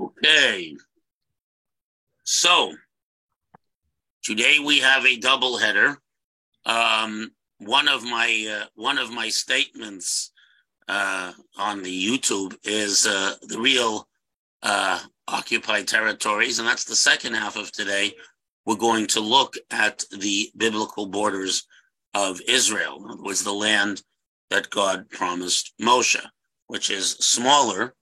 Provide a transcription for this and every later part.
Okay, so today we have a double header. One of my statements on the YouTube is the real occupied territories, and that's the second half of today. We're going to look at the biblical borders of Israel. In other words, the land that God promised Moshe, which is smaller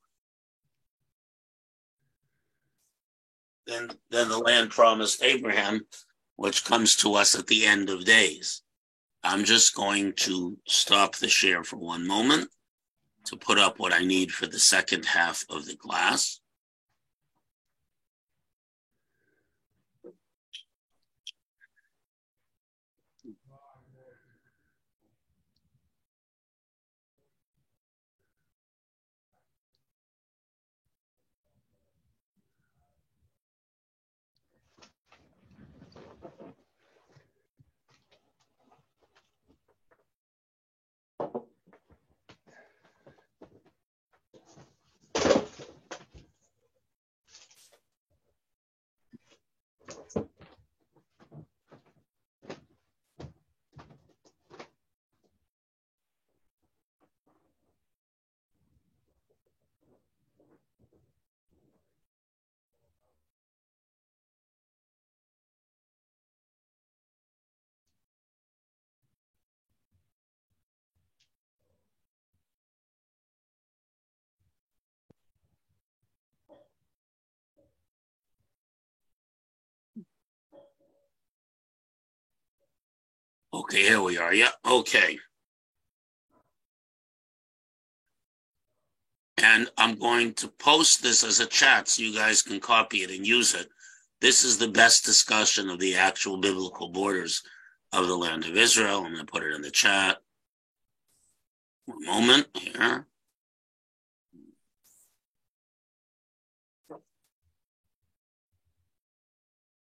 than the land promised Abraham, which comes to us at the end of days. I'm just going to stop the share for one moment to put up what I need for the second half of the class. Okay, here we are. Yeah, okay. And I'm going to post this as a chat so you guys can copy it and use it. This is the best discussion of the actual biblical borders of the land of Israel. I'm going to put it in the chat. One moment here.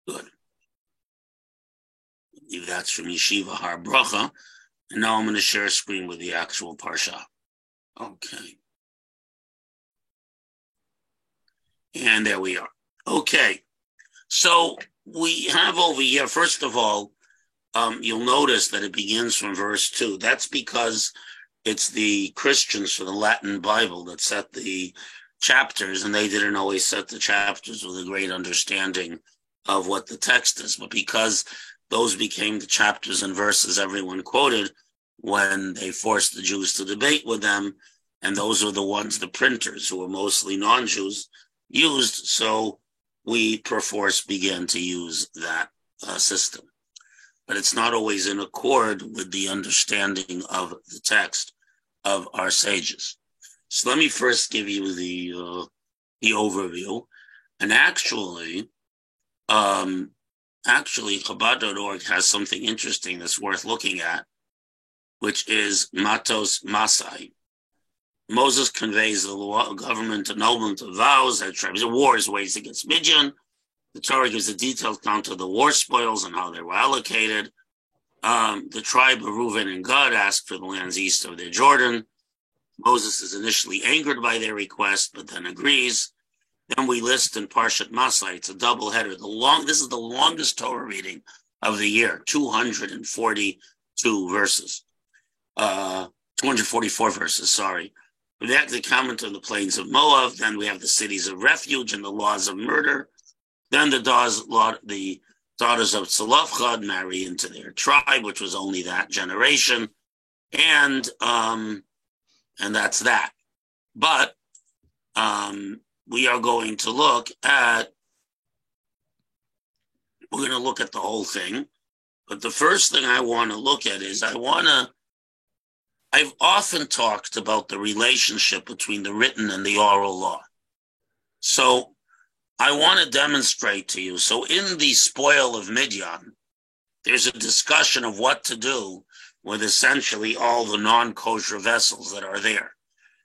Good. I believe that's from Yeshiva Har Bracha. And now I'm going to share a screen with the actual Parsha. Okay. And there we are. Okay. So we have over here, first of all, you'll notice that it begins from verse 2. That's because it's the Christians for the Latin Bible that set the chapters, and they didn't always set the chapters with a great understanding of what the text is. But because those became the chapters and verses everyone quoted when they forced the Jews to debate with them, and those were the ones, the printers, who were mostly non-Jews, used, so we perforce began to use that system. But it's not always in accord with the understanding of the text of our sages. So let me first give you the overview. And actually, Chabad.org has something interesting that's worth looking at, which is Matos Masai. Moses conveys the law, government, annulment of vows, and tribes of wars waged against Midian. The Torah gives a detailed account of the war spoils and how they were allocated. The tribe of Reuven and Gad asked for the lands east of the Jordan. Moses is initially angered by their request, but then agrees. Then we list in Parshat Masai, it's a double header. This is the longest Torah reading of the year, 242 verses. 244 verses, sorry. We have the comment on the plains of Moab. Then we have the cities of refuge and the laws of murder. Then the daughters of Tzalafchad marry into their tribe, which was only that generation, and that's that. But we are going to look at. We're going to look at the whole thing, but the first thing I want to look at is I've often talked about the relationship between the written and the oral law. So I want to demonstrate to you. So in the spoil of Midian, there's a discussion of what to do with essentially all the non-kosher vessels that are there.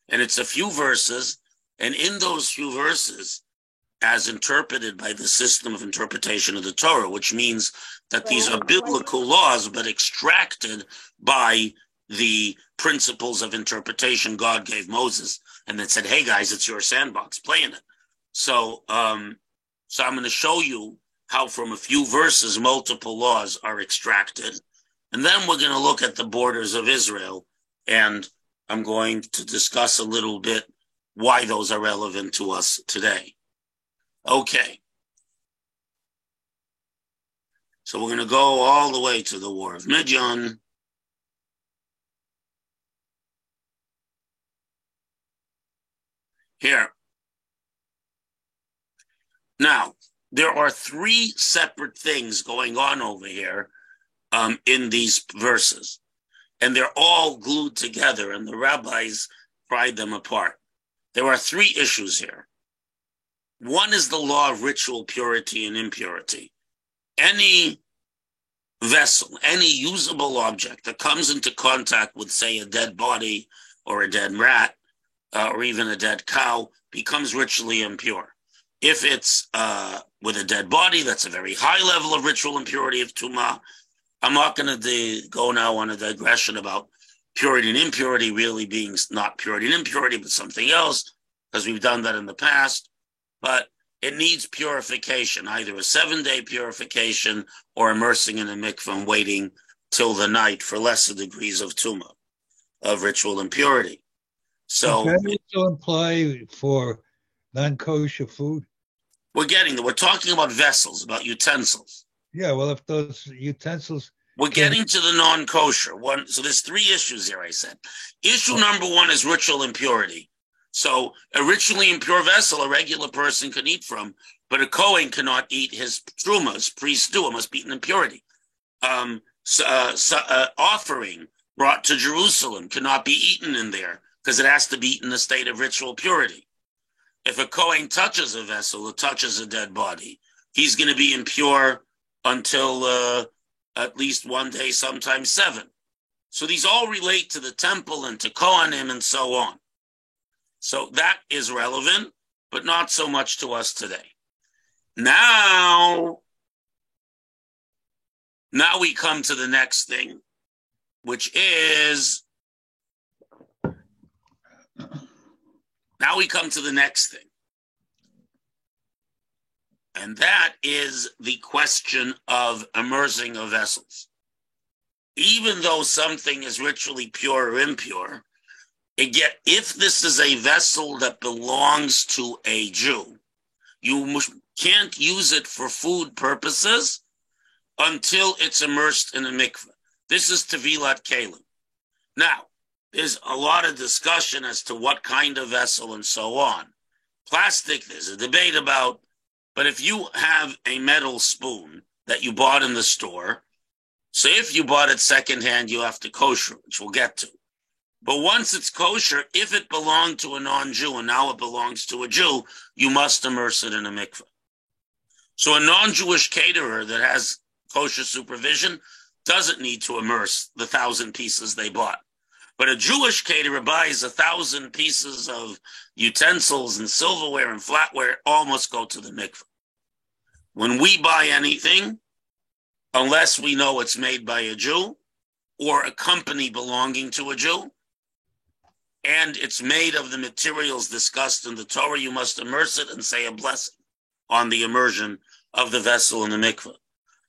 And it's a few verses. And in those few verses, as interpreted by the system of interpretation of the Torah, which means that these are biblical laws, but extracted by the principles of interpretation God gave Moses, and that said, hey guys, it's your sandbox, play in it. So, so I'm going to show you how from a few verses multiple laws are extracted. And then we're going to look at the borders of Israel, and I'm going to discuss a little bit why those are relevant to us today. Okay. So we're going to go all the way to the War of Midian. Here. Now, there are three separate things going on over here in these verses, and they're all glued together, and the rabbis pried them apart. There are three issues here. One is the law of ritual purity and impurity. Any vessel, any usable object that comes into contact with, say, a dead body or a dead rat or even a dead cow becomes ritually impure. If it's with a dead body, that's a very high level of ritual impurity of tumah. I'm not going to go now on a digression about purity and impurity really being not purity and impurity, but something else, because we've done that in the past. But it needs purification, either a 7-day purification or immersing in a mikveh and waiting till the night for lesser degrees of tumah, of ritual impurity. So does that also apply for non-kosher food? We're talking about vessels, about utensils. Yeah, well, if those utensils... We're getting to the non-kosher one. So there's three issues here, I said. Issue number one is ritual impurity. So a ritually impure vessel, a regular person can eat from, but a Kohen cannot eat his truma, his pre-stew, must be an impurity. Offering brought to Jerusalem cannot be eaten in there because it has to be eaten in a state of ritual purity. If a Kohen touches a vessel or touches a dead body, he's going to be impure until at least one day, sometimes 7. So these all relate to the temple and to Kohanim and so on. So that is relevant, but not so much to us today. Now we come to the next thing, which is, and that is the question of immersing of vessels. Even though something is ritually pure or impure, if this is a vessel that belongs to a Jew, you can't use it for food purposes until it's immersed in a mikveh. This is Tevilat Kelim. Now, there's a lot of discussion as to what kind of vessel and so on. Plastic, there's a debate about, but if you have a metal spoon that you bought in the store, so if you bought it secondhand, you have to kosher, which we'll get to. But once it's kosher, if it belonged to a non-Jew and now it belongs to a Jew, you must immerse it in a mikveh. So a non-Jewish caterer that has kosher supervision doesn't need to immerse the 1,000 pieces they bought. But a Jewish caterer buys 1,000 pieces of utensils and silverware and flatware, all must go to the mikveh. When we buy anything, unless we know it's made by a Jew or a company belonging to a Jew, and it's made of the materials discussed in the Torah, you must immerse it and say a blessing on the immersion of the vessel in the mikveh.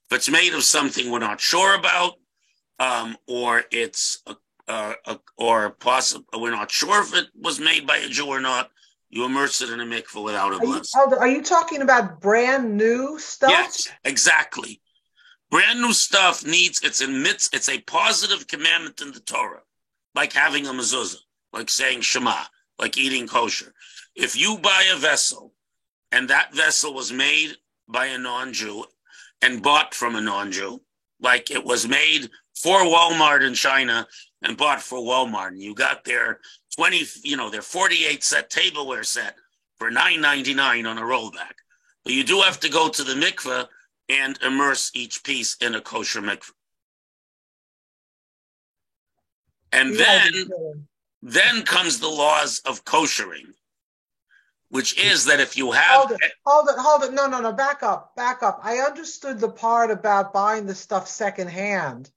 If it's made of something we're not sure about, or it's or possible we're not sure if it was made by a Jew or not, you immerse it in a mikveh without a blessing. Are you talking about brand new stuff? Yes, exactly. Brand new stuff it's a positive commandment in the Torah, like having a mezuzah, like saying Shema, like eating kosher. If you buy a vessel and that vessel was made by a non-Jew and bought from a non-Jew, like it was made for Walmart in China and bought for Walmart, and you got their their 48 set tableware set for $9.99 on a rollback. But you do have to go to the mikveh and immerse each piece in a kosher mikveh. And then comes the laws of koshering, which is that if you have... Hold it. No. Back up. I understood the part about buying the stuff secondhand,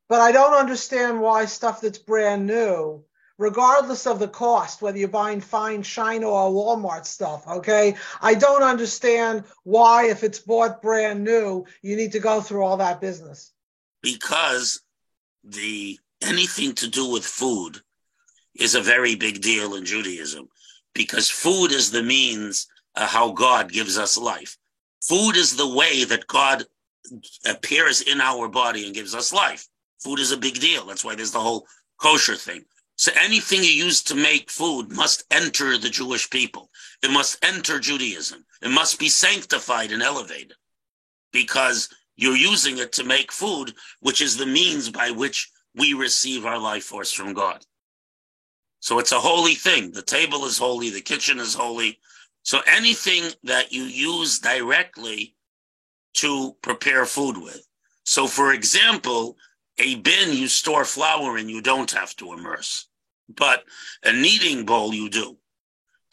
but I don't understand why stuff that's brand new regardless of the cost, whether you're buying fine China or Walmart stuff, okay? I don't understand why, if it's bought brand new, you need to go through all that business. Because anything to do with food is a very big deal in Judaism, because food is the means how God gives us life. Food is the way that God appears in our body and gives us life. Food is a big deal. That's why there's the whole kosher thing. So anything you use to make food must enter the Jewish people. It must enter Judaism. It must be sanctified and elevated, because you're using it to make food, which is the means by which we receive our life force from God. So it's a holy thing. The table is holy. The kitchen is holy. So anything that you use directly to prepare food with. So for example, a bin you store flour in, you don't have to immerse. But a kneading bowl, you do.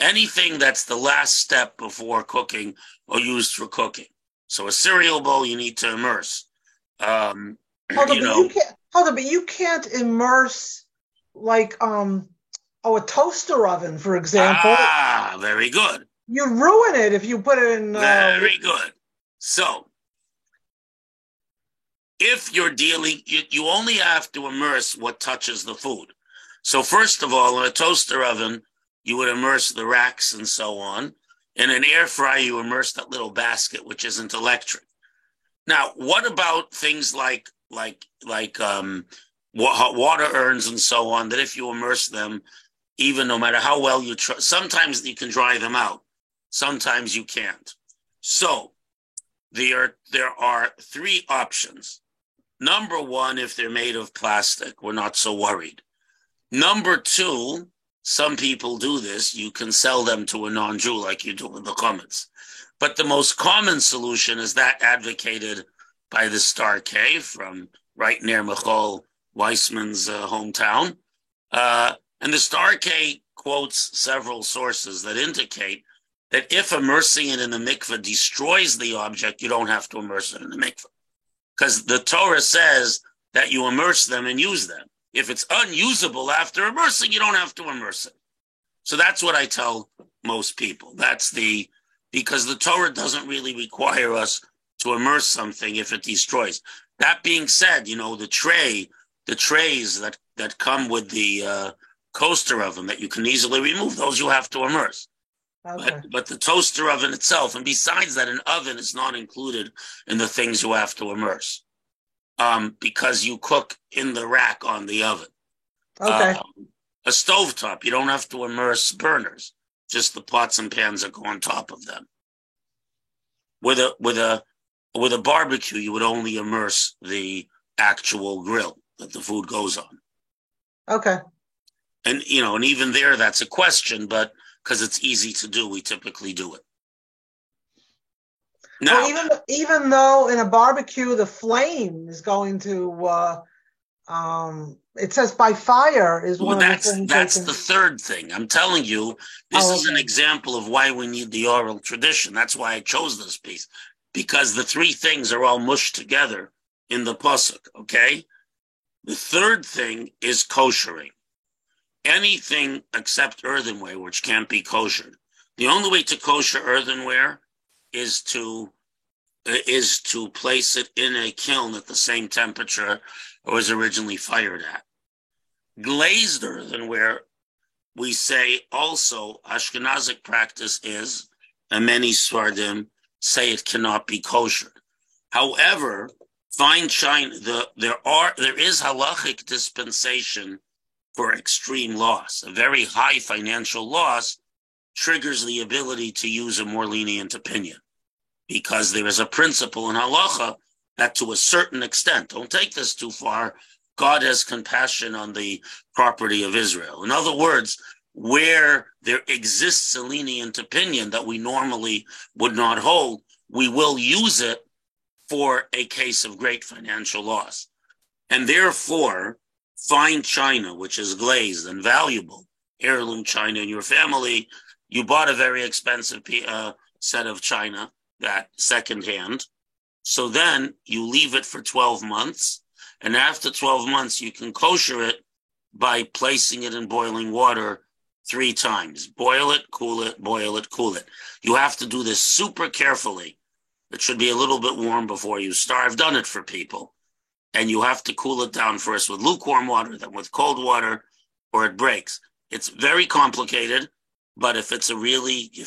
Anything that's the last step before cooking or used for cooking. So a cereal bowl, you need to immerse. Hold on, but you can't immerse like a toaster oven, for example. Ah, very good. You ruin it if you put it in. Very good. So, if you're dealing, you only have to immerse what touches the food. So, first of all, in a toaster oven, you would immerse the racks and so on. In an air fryer, you immerse that little basket, which isn't electric. Now, what about things like water urns and so on, that if you immerse them, even no matter how well you try, sometimes you can dry them out. Sometimes you can't. So there are three options. Number one, if they're made of plastic, we're not so worried. Number two, some people do this. You can sell them to a non-Jew like you do with the chametz. But the most common solution is that advocated by the Star K from right near Michal Weissman's hometown. And the Star K quotes several sources that indicate that if immersing it in the mikveh destroys the object, you don't have to immerse it in the mikveh. Because the Torah says that you immerse them and use them. If it's unusable after immersing, you don't have to immerse it. So that's what I tell most people. Because the Torah doesn't really require us to immerse something if it destroys. That being said, the trays that come with the coaster oven that you can easily remove, those you have to immerse. Okay. But the toaster oven itself, and besides that, an oven is not included in the things you have to immerse, because you cook in the rack on the oven. Okay. A stovetop, you don't have to immerse burners, just the pots and pans that go on top of them. With a barbecue, you would only immerse the actual grill that the food goes on. Okay. And and even there, that's a question, but because it's easy to do, we typically do it. Now, even though in a barbecue the flame is going to, it says by fire is one of the things. That's the third thing. I'm telling you, this is an example of why we need the oral tradition. That's why I chose this piece, because the three things are all mushed together in the pasuk. Okay, the third thing is koshering. Anything except earthenware, which can't be koshered. The only way to kosher earthenware is to place it in a kiln at the same temperature it was originally fired at. Glazed earthenware, we say also Ashkenazic practice is, and many Sfardim say it cannot be koshered. However, fine china, there is halachic dispensation for extreme loss. A very high financial loss triggers the ability to use a more lenient opinion, because there is a principle in halacha that to a certain extent, don't take this too far, God has compassion on the property of Israel. In other words, where there exists a lenient opinion that we normally would not hold, we will use it for a case of great financial loss. And therefore, fine china, which is glazed and valuable, heirloom china in your family, you bought a very expensive set of china, that secondhand. So then you leave it for 12 months. And after 12 months, you can kosher it by placing it in boiling water 3 times. Boil it, cool it, boil it, cool it. You have to do this super carefully. It should be a little bit warm before you start. I've done it for people. And you have to cool it down first with lukewarm water, then with cold water, or it breaks. It's very complicated, but if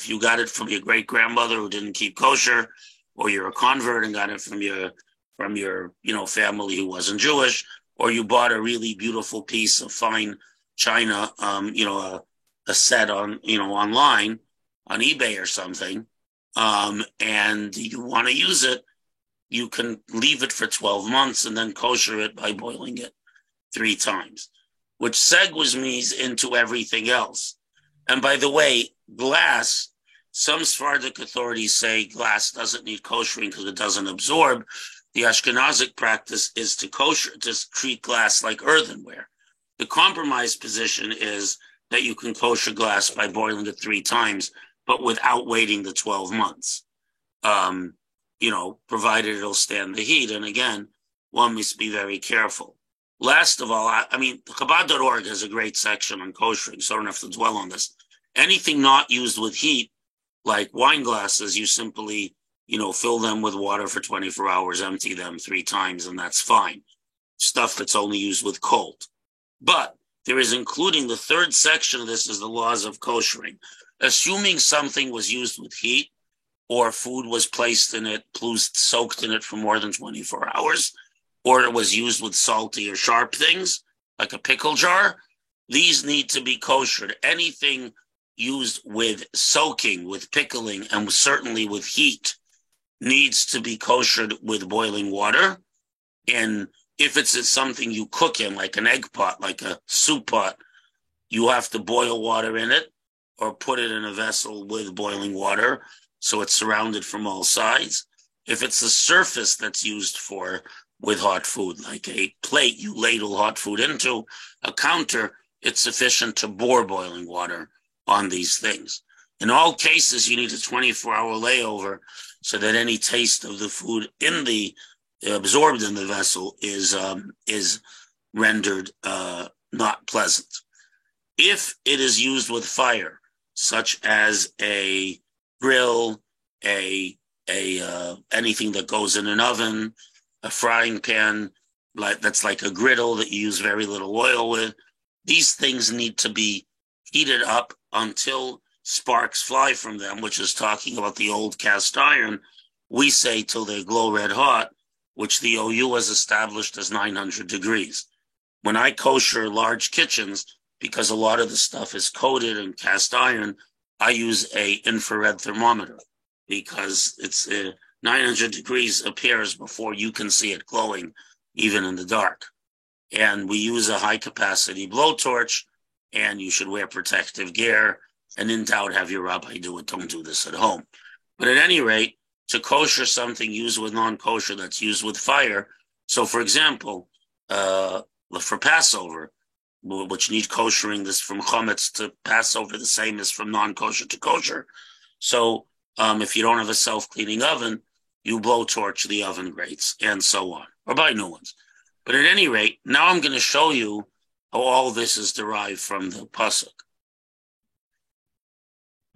you got it from your great grandmother who didn't keep kosher, or you're a convert and got it from your family who wasn't Jewish, or you bought a really beautiful piece of fine china, a set on online on eBay or something, and you want to use it, you can leave it for 12 months and then kosher it by boiling it 3 times, which segues me into everything else. And by the way, glass, some Sephardic authorities say glass doesn't need koshering because it doesn't absorb. The Ashkenazic practice is to treat glass like earthenware. The compromise position is that you can kosher glass by boiling it 3 times, but without waiting the 12 months. Provided it'll stand the heat. And again, one must be very careful. Last of all, Chabad.org has a great section on koshering, so I don't have to dwell on this. Anything not used with heat, like wine glasses, you simply, fill them with water for 24 hours, empty them 3 times, and that's fine. Stuff that's only used with cold. But there is, including the 3rd section of this, is the laws of koshering. Assuming something was used with heat, or food was placed in it, soaked in it for more than 24 hours, or it was used with salty or sharp things, like a pickle jar, these need to be koshered. Anything used with soaking, with pickling, and certainly with heat needs to be koshered with boiling water. And if it's something you cook in, like an egg pot, like a soup pot, you have to boil water in it or put it in a vessel with boiling water so it's surrounded from all sides. If it's a surface that's used with hot food, like a plate you ladle hot food into, a counter, it's sufficient to pour boiling water on these things. In all cases, you need a 24-hour layover so that any taste of the food absorbed in the vessel is rendered not pleasant. If it is used with fire, such as a grill, anything that goes in an oven, a frying pan, that's like a griddle that you use very little oil with, these things need to be heated up until sparks fly from them, which is talking about the old cast iron. We say till they glow red hot, which the OU has established as 900 degrees. When I kosher large kitchens, because a lot of the stuff is coated in cast iron, I use a infrared thermometer because it's 900 degrees appears before you can see it glowing, even in the dark. And we use a high capacity blowtorch, and you should wear protective gear. And in doubt, have your rabbi do it. Don't do this at home. But at any rate, to kosher something used with non-kosher that's used with fire. So, for example, for Passover, which need koshering, this from chametz to Passover, the same as from non-kosher to kosher. So, if you don't have a self-cleaning oven, you blowtorch the oven grates and so on, or buy new ones. But at any rate, now I'm going to show you how all this is derived from the pasuk.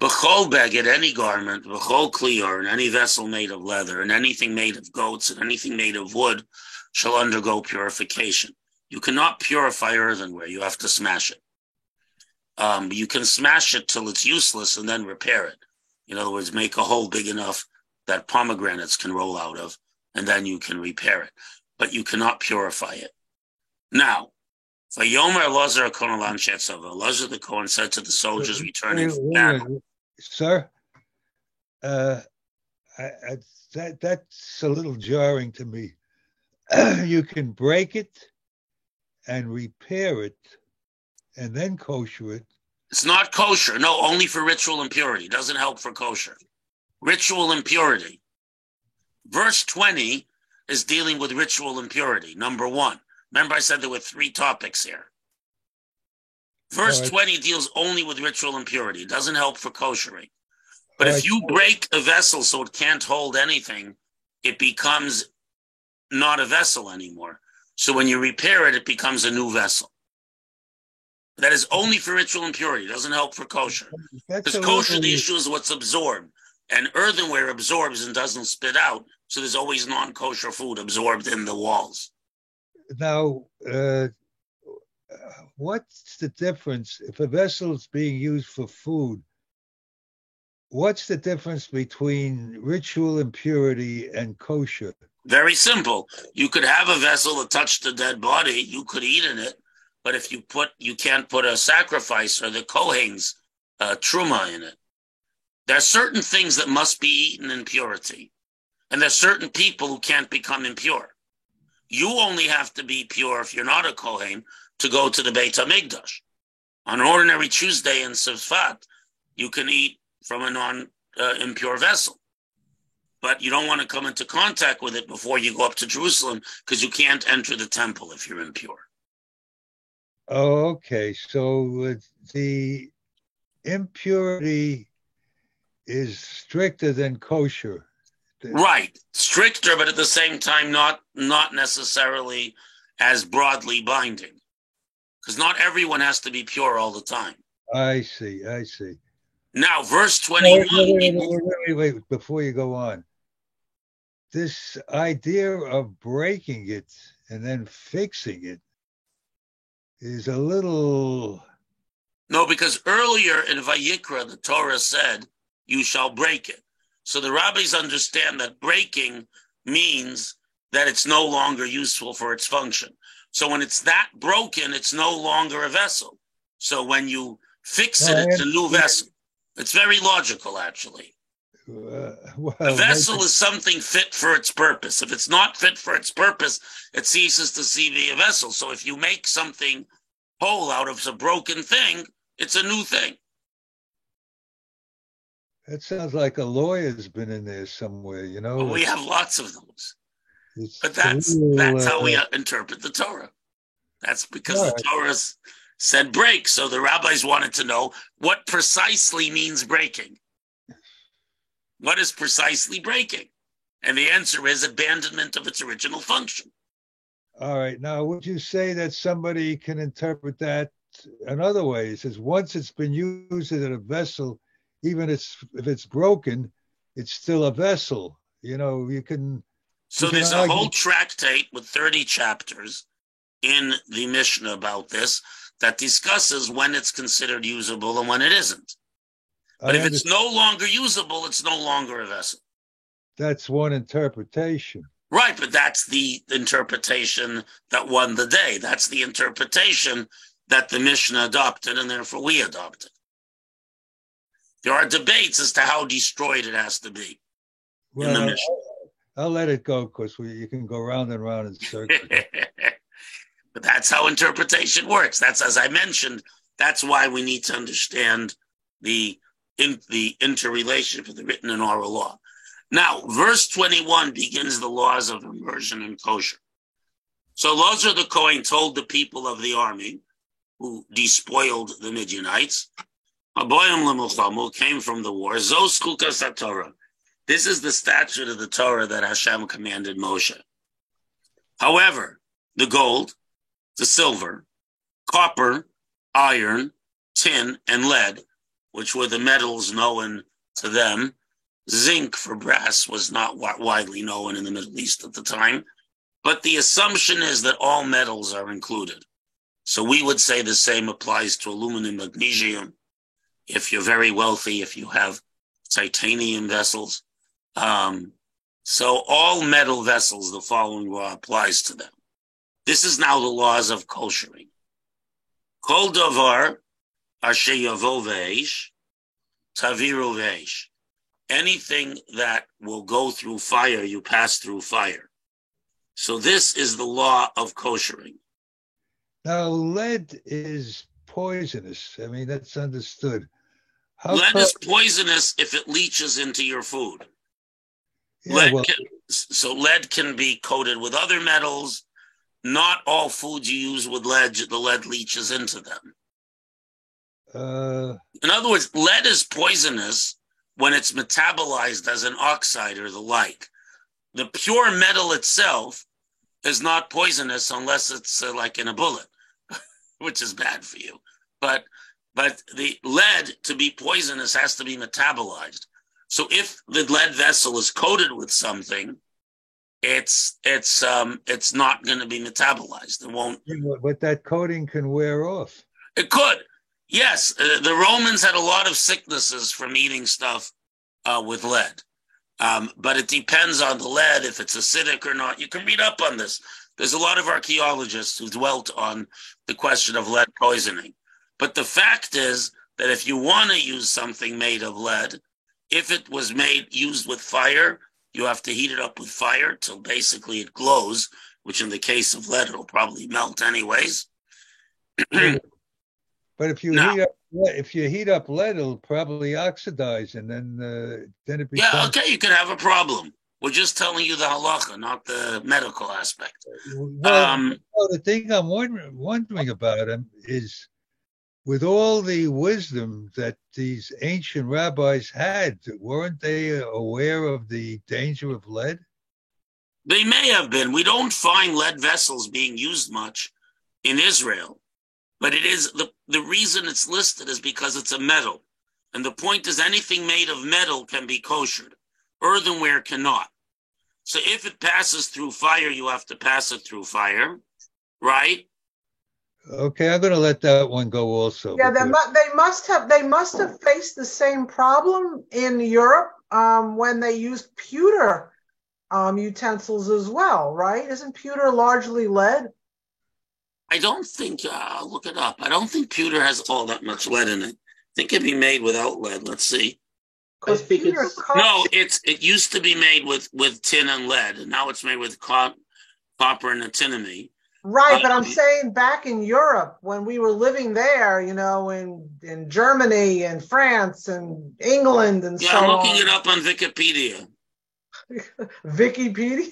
V'chol beged, any garment, v'chol klior, and any vessel made of leather, and anything made of goats, and anything made of wood, shall undergo purification. You cannot purify earthenware. You have to smash it. You can smash it till it's useless and then repair it. In other words, make a hole big enough that pomegranates can roll out of, and then you can repair it. But you cannot purify it. Now, Vayomer Elazar HaKohen l'Anshe Tzava. Elazar the Kohen said to the soldiers returning from battle. Sir, that's a little jarring to me. You can break it and repair it and then kosher it. It's not kosher. No, only for ritual impurity. It doesn't help for kosher. Ritual impurity. Verse 20 is dealing with ritual impurity, number 1. Remember I said there were 3 topics here. Verse 20 deals only with ritual impurity. It doesn't help for koshering. But if you break a vessel so it can't hold anything, it becomes not a vessel anymore. So when you repair it, it becomes a new vessel. That is only for ritual impurity. It doesn't help for kosher. Because kosher, the issue is what's absorbed. And earthenware absorbs and doesn't spit out. So there's always non-kosher food absorbed in the walls. Now, what's the difference if a vessel is being used for food? What's the difference between ritual impurity and kosher? Very simple. You could have a vessel that touched a dead body. You could eat in it, but if you can't put a sacrifice or the Kohen's truma in it. There are certain things that must be eaten in purity, and there's certain people who can't become impure. You only have to be pure if you're not a Kohen to go to the Beit HaMikdash. On an ordinary Tuesday in Sifat, you can eat from a non-impure vessel. But you don't want to come into contact with it before you go up to Jerusalem because you can't enter the temple if you're impure. Oh, okay. So the impurity is stricter than kosher. Right. Stricter, but at the same time, not necessarily as broadly binding. Because not everyone has to be pure all the time. I see. Now, verse 21. Wait, before you go on. This idea of breaking it and then fixing it is a little... No, because earlier in Vayikra, the Torah said, you shall break it. So the rabbis understand that breaking means that it's no longer useful for its function. So when it's that broken, it's no longer a vessel. So when you fix it, it's a new vessel. It's very logical, actually. A vessel is something fit for its purpose. If it's not fit for its purpose, it ceases to be a vessel. So if you make something whole out of a broken thing, it's a new thing. That sounds like a lawyer's been in there somewhere, you know. Well, we have lots of those. But that's how we interpret the Torah. That's because the Torah said break. So the rabbis wanted to know what precisely means breaking. What is precisely breaking? And the answer is abandonment of its original function. All right. Now, would you say that somebody can interpret that another way? It says once it's been used as a vessel, even if it's broken, it's still a vessel. You know, you can... So there's a whole tractate with 30 chapters in the Mishnah about this that discusses when it's considered usable and when it isn't. But if it's no longer usable, it's no longer a vessel. That's one interpretation. Right, but that's the interpretation that won the day. That's the interpretation that the Mishnah adopted, and therefore we adopted. There are debates as to how destroyed it has to be in the Mishnah. I'll let it go because you can go round and round in circles. But that's how interpretation works. That's, as I mentioned, that's why we need to understand the interrelationship of the written and oral law. Now, verse 21 begins the laws of immersion and kosher. So Elazar the Kohen told the people of the army who despoiled the Midianites, Aboyim lemuchamu came from the war, Zos chukas haTorah. This is the statute of the Torah that Hashem commanded Moshe. However, the gold, the silver, copper, iron, tin, and lead, which were the metals known to them, zinc for brass was not widely known in the Middle East at the time, but the assumption is that all metals are included. So we would say the same applies to aluminum, magnesium. If you're very wealthy, if you have titanium vessels. So all metal vessels, the following law applies to them. This is now the laws of koshering. Kol davar asher yavo v'eish, taviru v'eish. Anything that will go through fire, you pass through fire. So this is the law of koshering. Now, lead is poisonous. I mean, that's understood. Lead is poisonous if it leaches into your food. Yeah, so lead can be coated with other metals. Not all foods you use with lead, the lead leaches into them. In other words, lead is poisonous when it's metabolized as an oxide or the like. The pure metal itself is not poisonous unless it's like in a bullet, which is bad for you. but the lead, to be poisonous, has to be metabolized. So if the lead vessel is coated with something, it's not going to be metabolized. It won't. But that coating can wear off. It could. Yes, the Romans had a lot of sicknesses from eating stuff with lead. But it depends on the lead, if it's acidic or not. You can read up on this. There's a lot of archaeologists who dwelt on the question of lead poisoning. But the fact is that if you want to use something made of lead, if it was used with fire, you have to heat it up with fire till basically it glows, which in the case of lead, it'll probably melt anyways. But if you heat up lead, it'll probably oxidize, and then it becomes. Yeah, okay, you could have a problem. We're just telling you the halacha, not the medical aspect. Well, the thing I'm wondering about him is, with all the wisdom that these ancient rabbis had, weren't they aware of the danger of lead? They may have been. We don't find lead vessels being used much in Israel, but it is the reason it's listed is because it's a metal. And the point is, anything made of metal can be koshered. Earthenware cannot. So if it passes through fire, you have to pass it through fire, right? Okay, I'm going to let that one go also. Yeah, they must have faced the same problem in Europe when they used pewter utensils as well, right? Isn't pewter largely lead? I don't think, I'll look it up. I don't think pewter has all that much lead in it. I think it'd be made without lead. Let's see. No, it used to be made with tin and lead, and now it's made with copper and antimony. Right, but I'm saying back in Europe, when we were living there, in Germany and France and England and so on. Yeah, I'm looking it up on Wikipedia. Wikipedia?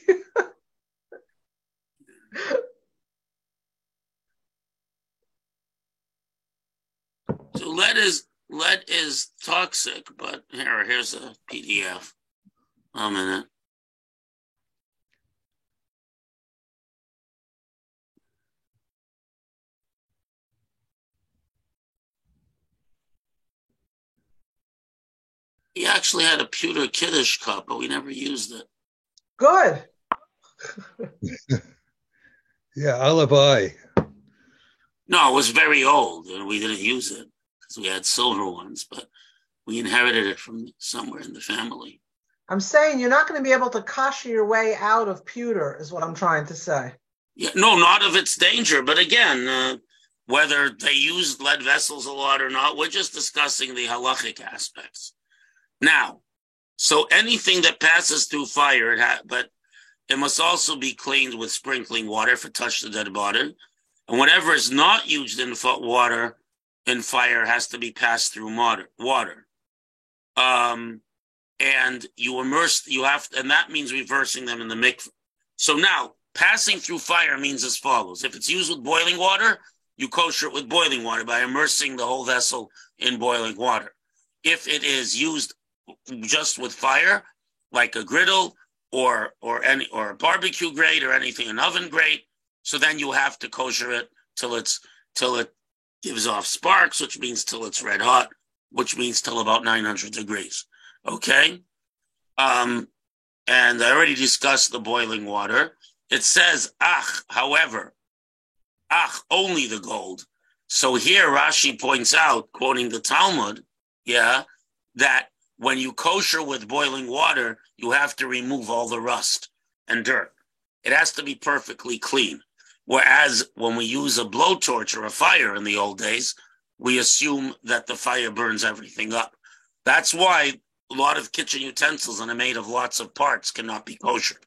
So lead is toxic, but here's a PDF. A minute. He actually had a pewter Kiddush cup, but we never used it. Good. Yeah, olive eye. No, it was very old, and we didn't use it because we had silver ones, but we inherited it from somewhere in the family. I'm saying you're not going to be able to kasher your way out of pewter, is what I'm trying to say. Yeah, no, not of its danger, but again, whether they used lead vessels a lot or not, we're just discussing the halachic aspects. Now, so anything that passes through fire, but it must also be cleaned with sprinkling water if it touched the dead body. And whatever is not used in water in fire has to be passed through water. And you have, and that means reversing them in the mikveh. So now, passing through fire means as follows. If it's used with boiling water, you kosher it with boiling water by immersing the whole vessel in boiling water. If it is used just with fire, like a griddle or a barbecue grate or anything, an oven grate, so then you have to kosher it till it gives off sparks, which means till it's red hot, which means till about 900 degrees. Okay? And I already discussed the boiling water. It says, however, only the gold. So here Rashi points out, quoting the Talmud, that when you kosher with boiling water, you have to remove all the rust and dirt. It has to be perfectly clean. Whereas when we use a blowtorch or a fire in the old days, we assume that the fire burns everything up. That's why a lot of kitchen utensils that are made of lots of parts cannot be kosher.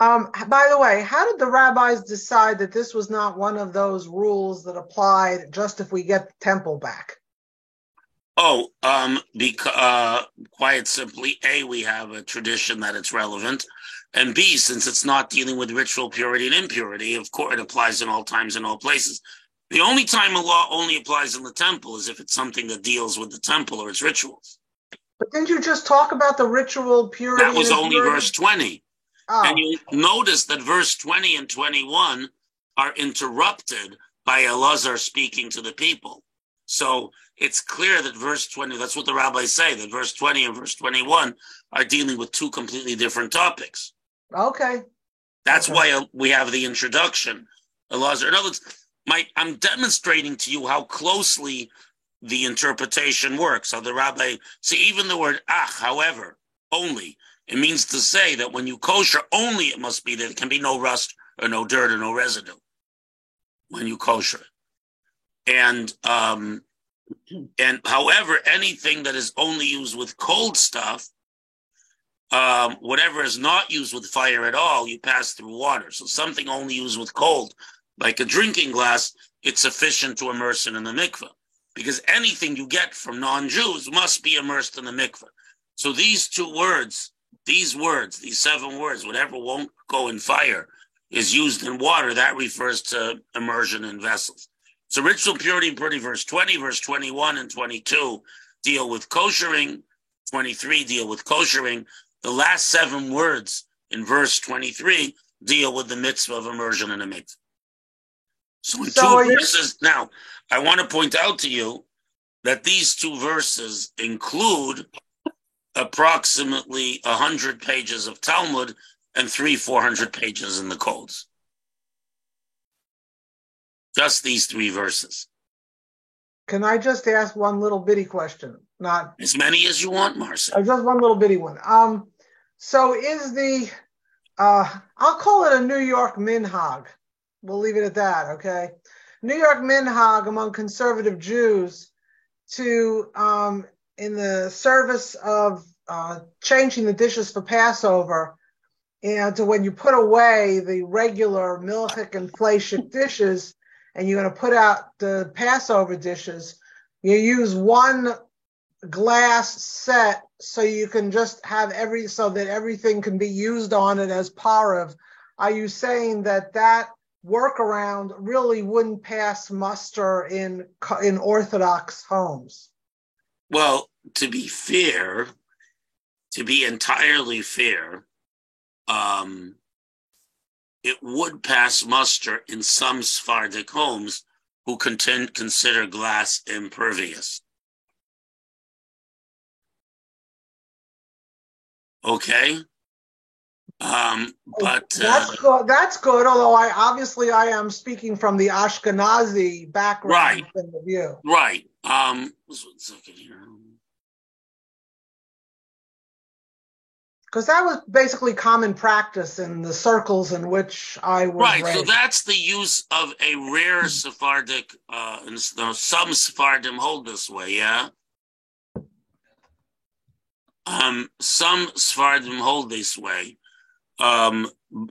By the way, how did the rabbis decide that this was not one of those rules that applied just if we get the temple back? Because quite simply, A, we have a tradition that it's relevant, and B, since it's not dealing with ritual purity and impurity, of course it applies in all times and all places. The only time a law only applies in the temple is if it's something that deals with the temple or its rituals. But didn't you just talk about the ritual purity? That was only verse 20. Oh. And you notice that verse 20 and 21 are interrupted by Elazar speaking to the people. So it's clear that verse 20, that's what the rabbis say, that verse 20 and verse 21 are dealing with two completely different topics. Okay. That's why we have the introduction. Elazar, in other words, I'm demonstrating to you how closely the interpretation works. How the rabbi, see, even the word however, only, it means to say that when you kosher, only it must be that there can be no rust or no dirt or no residue when you kosher it. And however, anything that is only used with cold stuff, whatever is not used with fire at all, you pass through water. So something only used with cold, like a drinking glass, it's sufficient to immerse it in the mikveh. Because anything you get from non-Jews must be immersed in the mikveh. So these these 7 words, whatever won't go in fire, is used in water. That refers to immersion in vessels. So ritual purity and purity, verse 20, verse 21 and 22 deal with koshering. 23 deal with koshering. The last 7 words in verse 23 deal with the mitzvah of immersion in a mikveh. So in 2 verses, now, I want to point out to you that these 2 verses include approximately 100 pages of Talmud and 400 pages in the codes. Just these 3 verses. Can I just ask one little bitty question? Not as many as you want, Marcy. Just one little bitty one. So is the I'll call it a New York minhag. We'll leave it at that, okay? New York minhag among conservative Jews to in the service of changing the dishes for Passover, and to when you put away the regular milchik and fleishik dishes and you're going to put out the Passover dishes, you use one glass set so you can just have so that everything can be used on it as parav. Are you saying that workaround really wouldn't pass muster in Orthodox homes? Well, to be fair, to be entirely fair, it would pass muster in some Sephardic homes who consider glass impervious. Okay? But that's good. That's good. Although I am speaking from the Ashkenazi background point of view. Right. Just 1 second here. Because that was basically common practice in the circles in which I was raised. So that's the use of a rare Sephardic, and some Sephardim hold this way, yeah? Some Sephardim hold this way.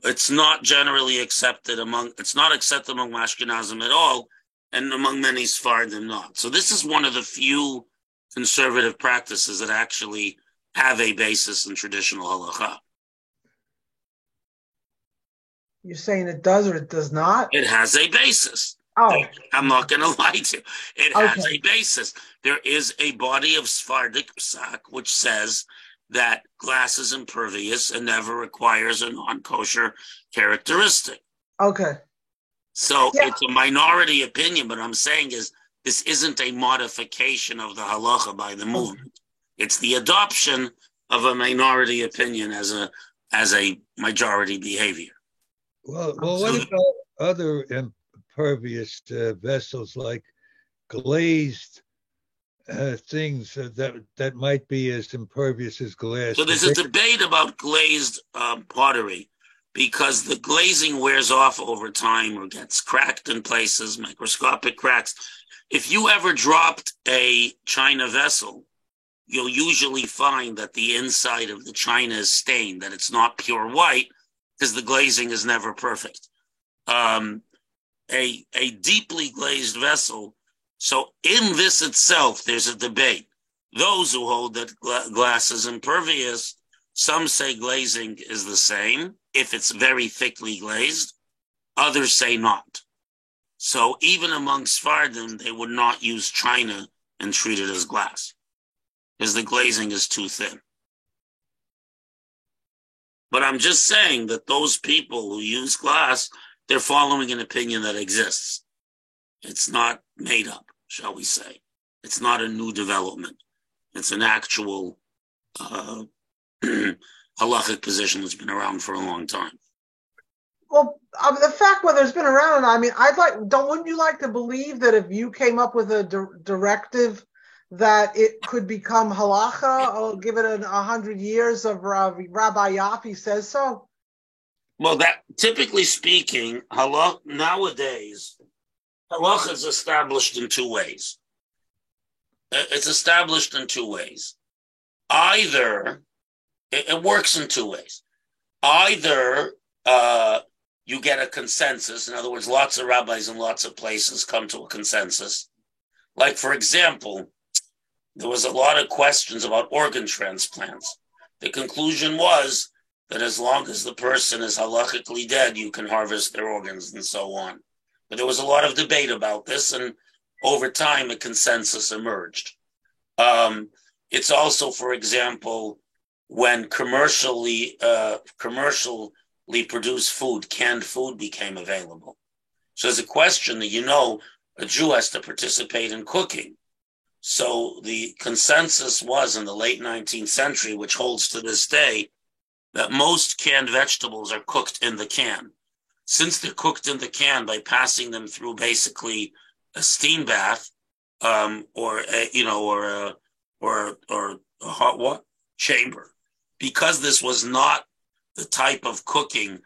It's not generally accepted among Ashkenazim at all, and among many Sephardim not. So this is one of the few conservative practices that actually have a basis in traditional halacha. You're saying it does or it does not? It has a basis. Oh. I'm not going to lie to you. It has a basis. There is a body of Sephardic psak which says that glass is impervious and never requires a non-kosher characteristic. Okay. So it's a minority opinion, but I'm saying is this isn't a modification of the halacha by the movement. It's the adoption of a minority opinion as a majority behavior. Well, what about other impervious vessels like glazed things that might be as impervious as glass? So there's a debate about glazed pottery because the glazing wears off over time or gets cracked in places, microscopic cracks. If you ever dropped a china vessel, you'll usually find that the inside of the china is stained, that it's not pure white because the glazing is never perfect. A deeply glazed vessel. So in this itself, there's a debate. Those who hold that glass is impervious, some say glazing is the same if it's very thickly glazed. Others say not. So even among Sephardim, they would not use china and treat it as glass because the glazing is too thin. But I'm just saying that those people who use glass, they're following an opinion that exists. It's not made up, shall we say. It's not a new development. It's an actual halachic position that's been around for a long time. Well, the fact whether it's been around, I mean, wouldn't you like to believe that if you came up with a directive that it could become halacha, or give it 100 years of Rabbi Yaffe says so? Well, that typically speaking, nowadays, halacha is established in two ways. It's established in two ways. Either, it works in two ways. Either you get a consensus. In other words, lots of rabbis in lots of places come to a consensus. Like, for example, there was a lot of questions about organ transplants. The conclusion was that as long as the person is halachically dead, you can harvest their organs and so on. But there was a lot of debate about this, and over time, a consensus emerged. It's also, for example, when commercially produced food, canned food became available. So there's a question that, a Jew has to participate in cooking. So the consensus was in the late 19th century, which holds to this day, that most canned vegetables are cooked in the can. Since they're cooked in the can by passing them through basically a steam bath, or a hot water chamber, because this was not the type of cooking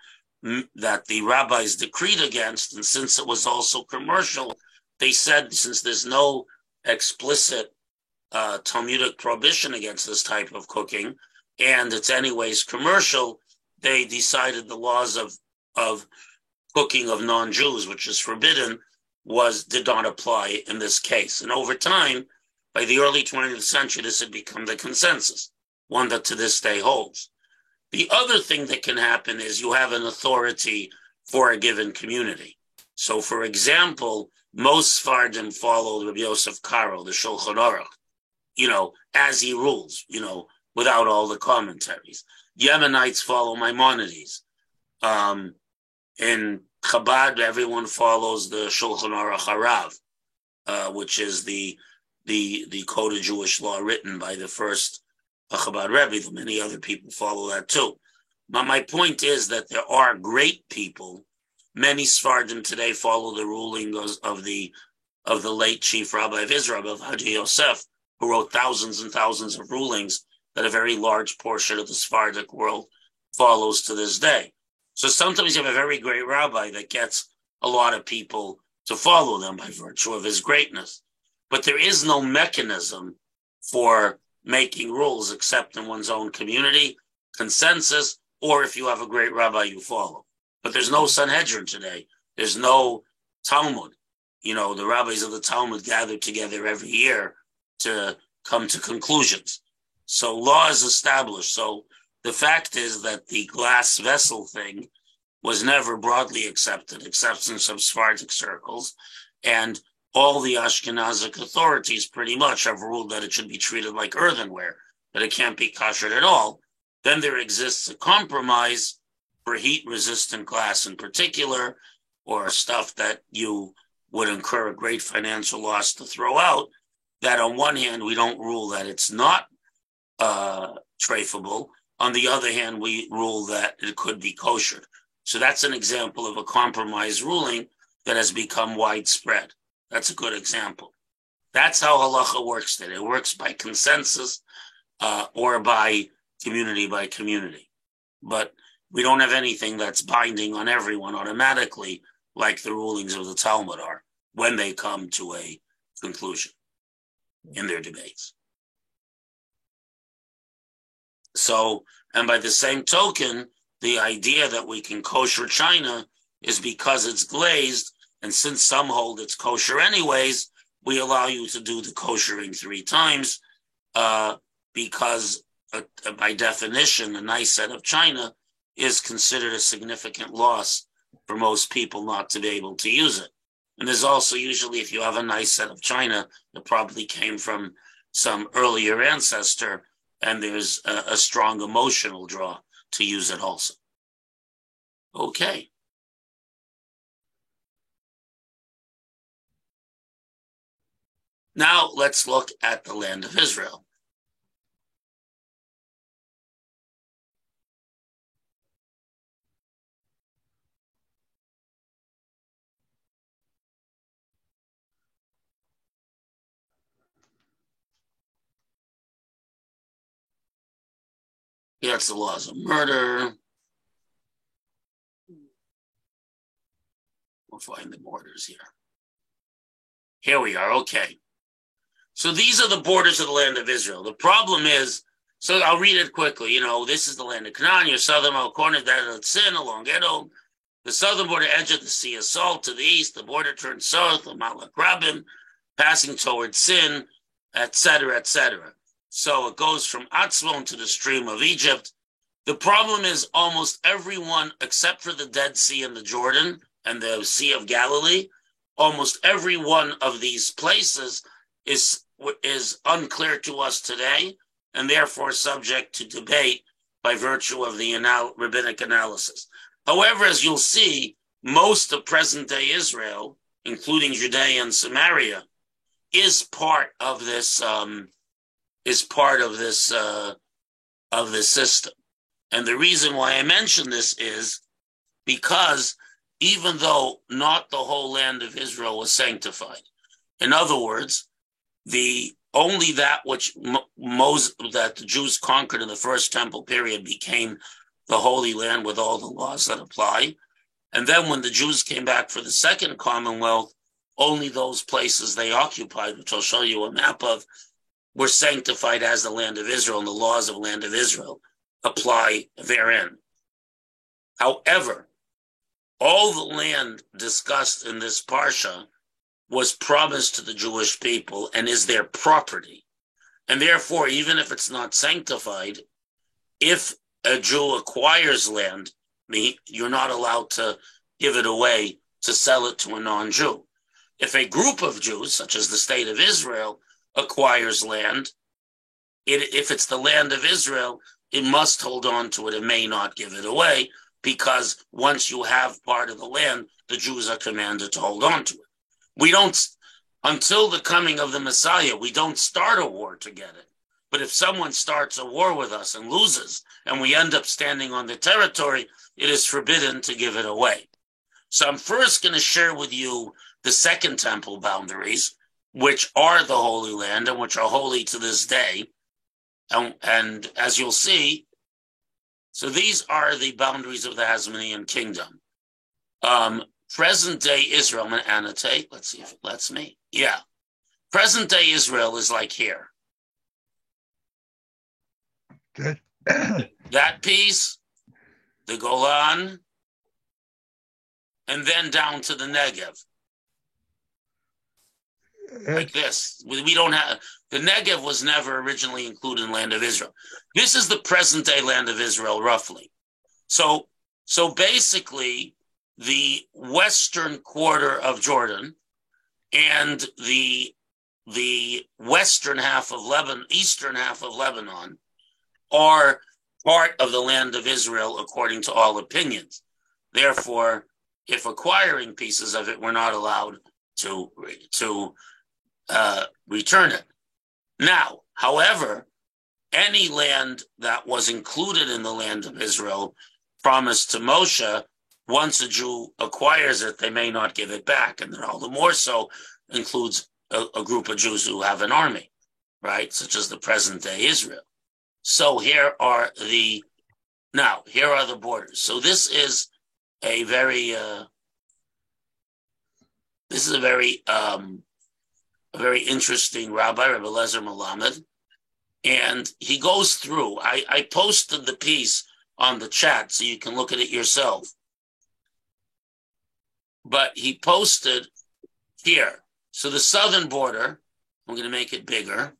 that the rabbis decreed against, and since it was also commercial, they said, since there's no explicit Talmudic prohibition against this type of cooking, and it's anyways commercial, they decided the laws of cooking of non-Jews, which is forbidden, did not apply in this case. And over time, by the early 20th century, this had become the consensus, one that to this day holds. The other thing that can happen is you have an authority for a given community. So, for example, most Sfardim follow Rabbi Yosef Karo, the Shulchan Aruch, as he rules, without all the commentaries. Yemenites follow Maimonides. In Chabad, everyone follows the Shulchan Aruch Harav, which is the code of Jewish law written by the first Chabad Rebbe. Many other people follow that too. But my point is that there are great people. Many Sfardim today follow the ruling of the late chief rabbi of Israel, Ovadia Yosef, who wrote thousands and thousands of rulings that a very large portion of the Sephardic world follows to this day. So sometimes you have a very great rabbi that gets a lot of people to follow them by virtue of his greatness. But there is no mechanism for making rules except in one's own community, consensus, or if you have a great rabbi you follow. But there's no Sanhedrin today. There's no Talmud. The rabbis of the Talmud gather together every year to come to conclusions. So law is established. So the fact is that the glass vessel thing was never broadly accepted, except in some Sephardic circles. And all the Ashkenazic authorities pretty much have ruled that it should be treated like earthenware, that it can't be kosher at all. Then there exists a compromise for heat-resistant glass in particular, or stuff that you would incur a great financial loss to throw out, that on one hand, we don't rule that it's not treifable. On the other hand, we rule that it could be kosher. So that's an example of a compromise ruling that has become widespread. That's a good example. That's how halacha works today. It works by consensus or by community. But we don't have anything that's binding on everyone automatically like the rulings of the Talmud are when they come to a conclusion in their debates. So, and by the same token, the idea that we can kosher China is because it's glazed, and since some hold it's kosher anyways, we allow you to do the koshering 3 times because by definition, a nice set of China is considered a significant loss for most people not to be able to use it. And there's also usually, if you have a nice set of China, that probably came from some earlier ancestor, and there's a strong emotional draw to use it also. Okay. Now let's look at the land of Israel. That's the laws of murder. We'll find the borders here. Here we are. Okay. So these are the borders of the land of Israel. The problem is, so I'll read it quickly. This is the land of Canaan, your southern corner, that of Sin, along Edom. The southern border edge of the Sea of Salt to the east. The border turns south of Malach Rabim, passing towards Sin, etc., etc. So it goes from Atzmon to the stream of Egypt. The problem is almost everyone, except for the Dead Sea and the Jordan and the Sea of Galilee, almost every one of these places is unclear to us today, and therefore subject to debate by virtue of the rabbinic analysis. However, as you'll see, most of present-day Israel, including Judea and Samaria, is part of this system. And the reason why I mention this is because even though not the whole land of Israel was sanctified, in other words, only that which that the Jews conquered in the first temple period became the Holy Land with all the laws that apply. And then when the Jews came back for the second Commonwealth, only those places they occupied, which I'll show you a map of, were sanctified as the land of Israel, and the laws of the land of Israel apply therein. However, all the land discussed in this parsha was promised to the Jewish people and is their property. And therefore, even if it's not sanctified, if a Jew acquires land, you're not allowed to give it away to sell it to a non-Jew. If a group of Jews, such as the state of Israel, acquires land, if it's the land of Israel, it must hold on to it. It may not give it away, because once you have part of the land, the Jews are commanded to hold on to it. We don't, until the coming of the Messiah, we don't start a war to get it. But if someone starts a war with us and loses, and we end up standing on the territory, it is forbidden to give it away. So I'm first going to share with you the Second Temple boundaries, which are the Holy Land and which are holy to this day. And as you'll see, so these are the boundaries of the Hasmonean kingdom. Present-day Israel, I'm going to annotate. Let's see if it lets me. Yeah. Present-day Israel is like here. Good. That piece, the Golan, and then down to the Negev. Like this. We don't have, the Negev was never originally included in the land of Israel. This is the present-day land of Israel, roughly. So basically, the western quarter of Jordan and the western half of Lebanon, eastern half of Lebanon, are part of the land of Israel according to all opinions. Therefore, if acquiring pieces of it, we're not allowed to return it. Now, however, any land that was included in the land of Israel promised to Moshe, once a Jew acquires it, they may not give it back. And then all the more so includes a group of Jews who have an army, right? Such as the present day Israel. So here are the borders. So this is a very interesting rabbi, Rabbi Lezer Melamed. And he goes through, I posted the piece on the chat so you can look at it yourself. But he posted here. So the southern border, I'm going to make it bigger.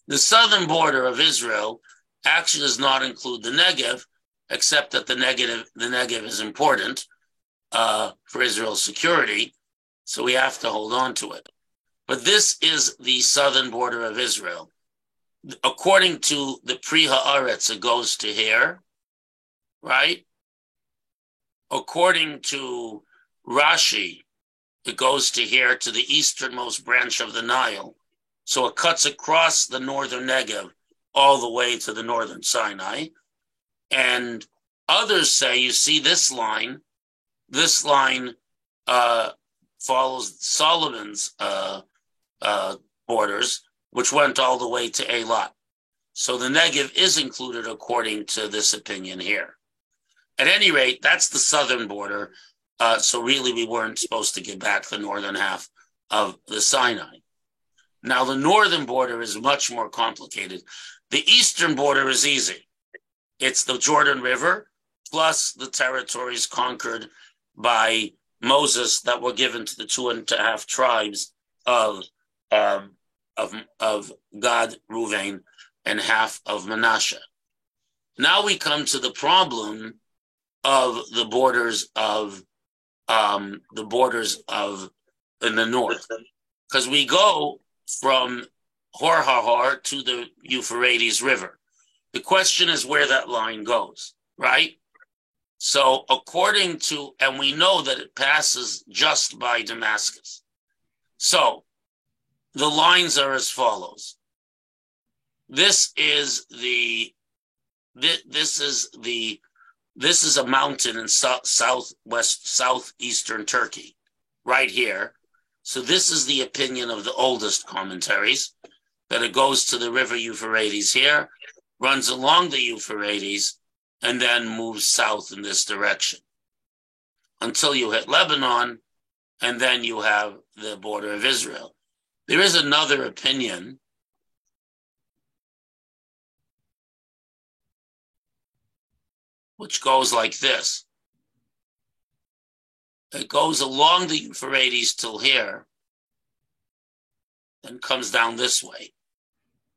The southern border of Israel actually does not include the Negev, except that the Negev is important for Israel's security, so we have to hold on to it. But this is the southern border of Israel. According to the Pri Haaretz, it goes to here, right? According to Rashi, it goes to here, to the easternmost branch of the Nile. So it cuts across the northern Negev all the way to the northern Sinai. And others say, you see this line follows Solomon's borders, which went all the way to Eilat. So the Negev is included according to this opinion here. At any rate, that's the southern border. So really, we weren't supposed to give back the northern half of the Sinai. Now, the northern border is much more complicated. The eastern border is easy. It's the Jordan River plus the territories conquered by Moses that were given to the 2.5 tribes of Gad, Ruvain, and half of Manasseh. Now we come to the problem of the borders of in the north, because we go from Hor HaHor to the Euphrates River. The question is where that line goes, right? So according to, and we know that it passes just by Damascus. So the lines are as follows. This is a mountain in southeastern Turkey, right here. So this is the opinion of the oldest commentaries, that it goes to the river Euphrates here, runs along the Euphrates, and then moves south in this direction until you hit Lebanon, and then you have the border of Israel. There is another opinion which goes like this. It goes along the Euphrates till here, then comes down this way.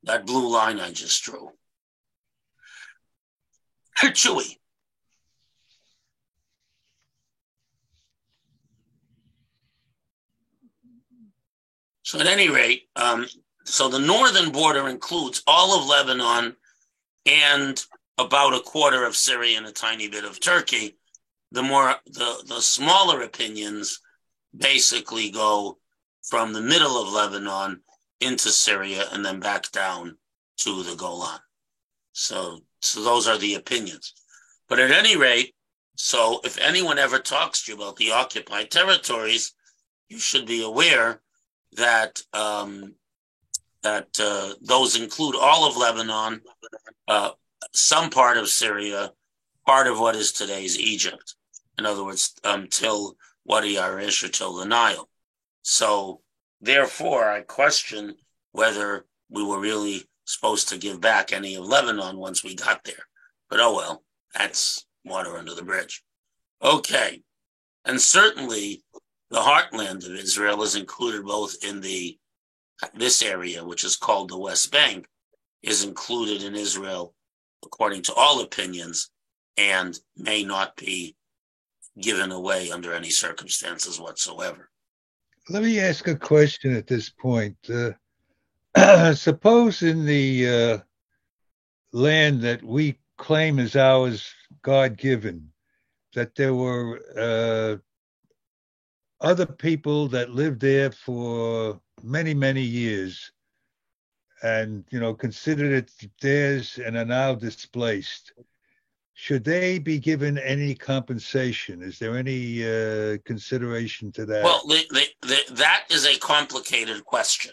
That blue line I just drew. Chewy. So at any rate, so the northern border includes all of Lebanon and about a quarter of Syria and a tiny bit of Turkey. The smaller opinions basically go from the middle of Lebanon into Syria and then back down to the Golan. So those are the opinions. But at any rate, so if anyone ever talks to you about the occupied territories, you should be aware that those include all of Lebanon, some part of Syria, part of what is today's Egypt. In other words, till Wadi Arish or till the Nile. So therefore, I question whether we were really supposed to give back any of Lebanon once we got there. But oh well, that's water under the bridge. Okay. And certainly the heartland of Israel is included both in this area, which is called the West Bank, is included in Israel according to all opinions and may not be given away under any circumstances whatsoever. Let me ask a question at this point. Suppose in the land that we claim as ours, God-given, that there were other people that lived there for many, many years and, considered it theirs and are now displaced. Should they be given any compensation? Is there any consideration to that? Well, that is a complicated question.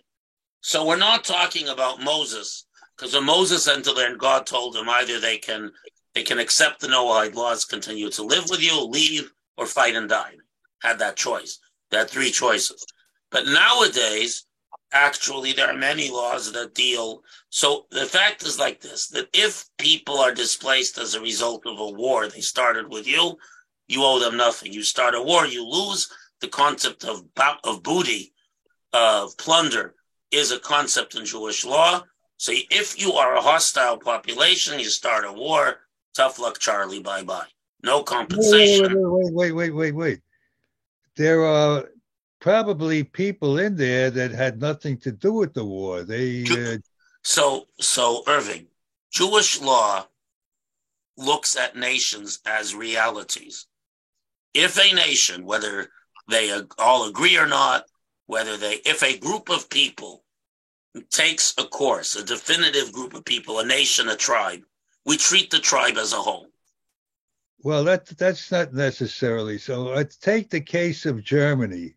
So we're not talking about Moses, because when Moses entered there and God told him either they can accept the Noahide laws, continue to live with you, leave, or fight and die. Had that choice. They had 3 choices. But nowadays, actually, there are many laws that deal. So the fact is like this, that if people are displaced as a result of a war, they started with you owe them nothing. You start a war, you lose. The concept of booty, of plunder, is a concept in Jewish law. So if you are a hostile population, you start a war, tough luck, Charlie, bye-bye. No compensation. Wait. There are probably people in there that had nothing to do with the war. So Irving, Jewish law looks at nations as realities. If a nation, whether they all agree or not, if a group of people takes a course, a definitive group of people, a nation, a tribe, we treat the tribe as a whole. Well, that's not necessarily so. Let's take the case of Germany.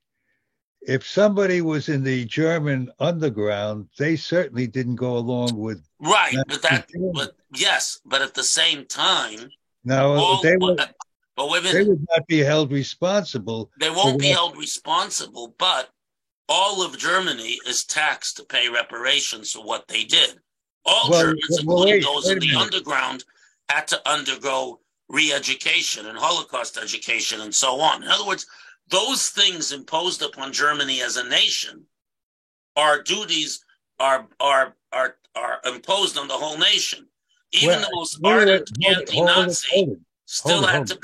If somebody was in the German underground, they certainly didn't go along with right. But at the same time, now they would not be held responsible. They won't be held responsible, but all of Germany is taxed to pay reparations for what they did. All Germans, including those in the underground, had to undergo re-education and Holocaust education and so on. In other words, those things imposed upon Germany as a nation are duties are imposed on the whole nation. Even the most ardent anti-Nazi still had to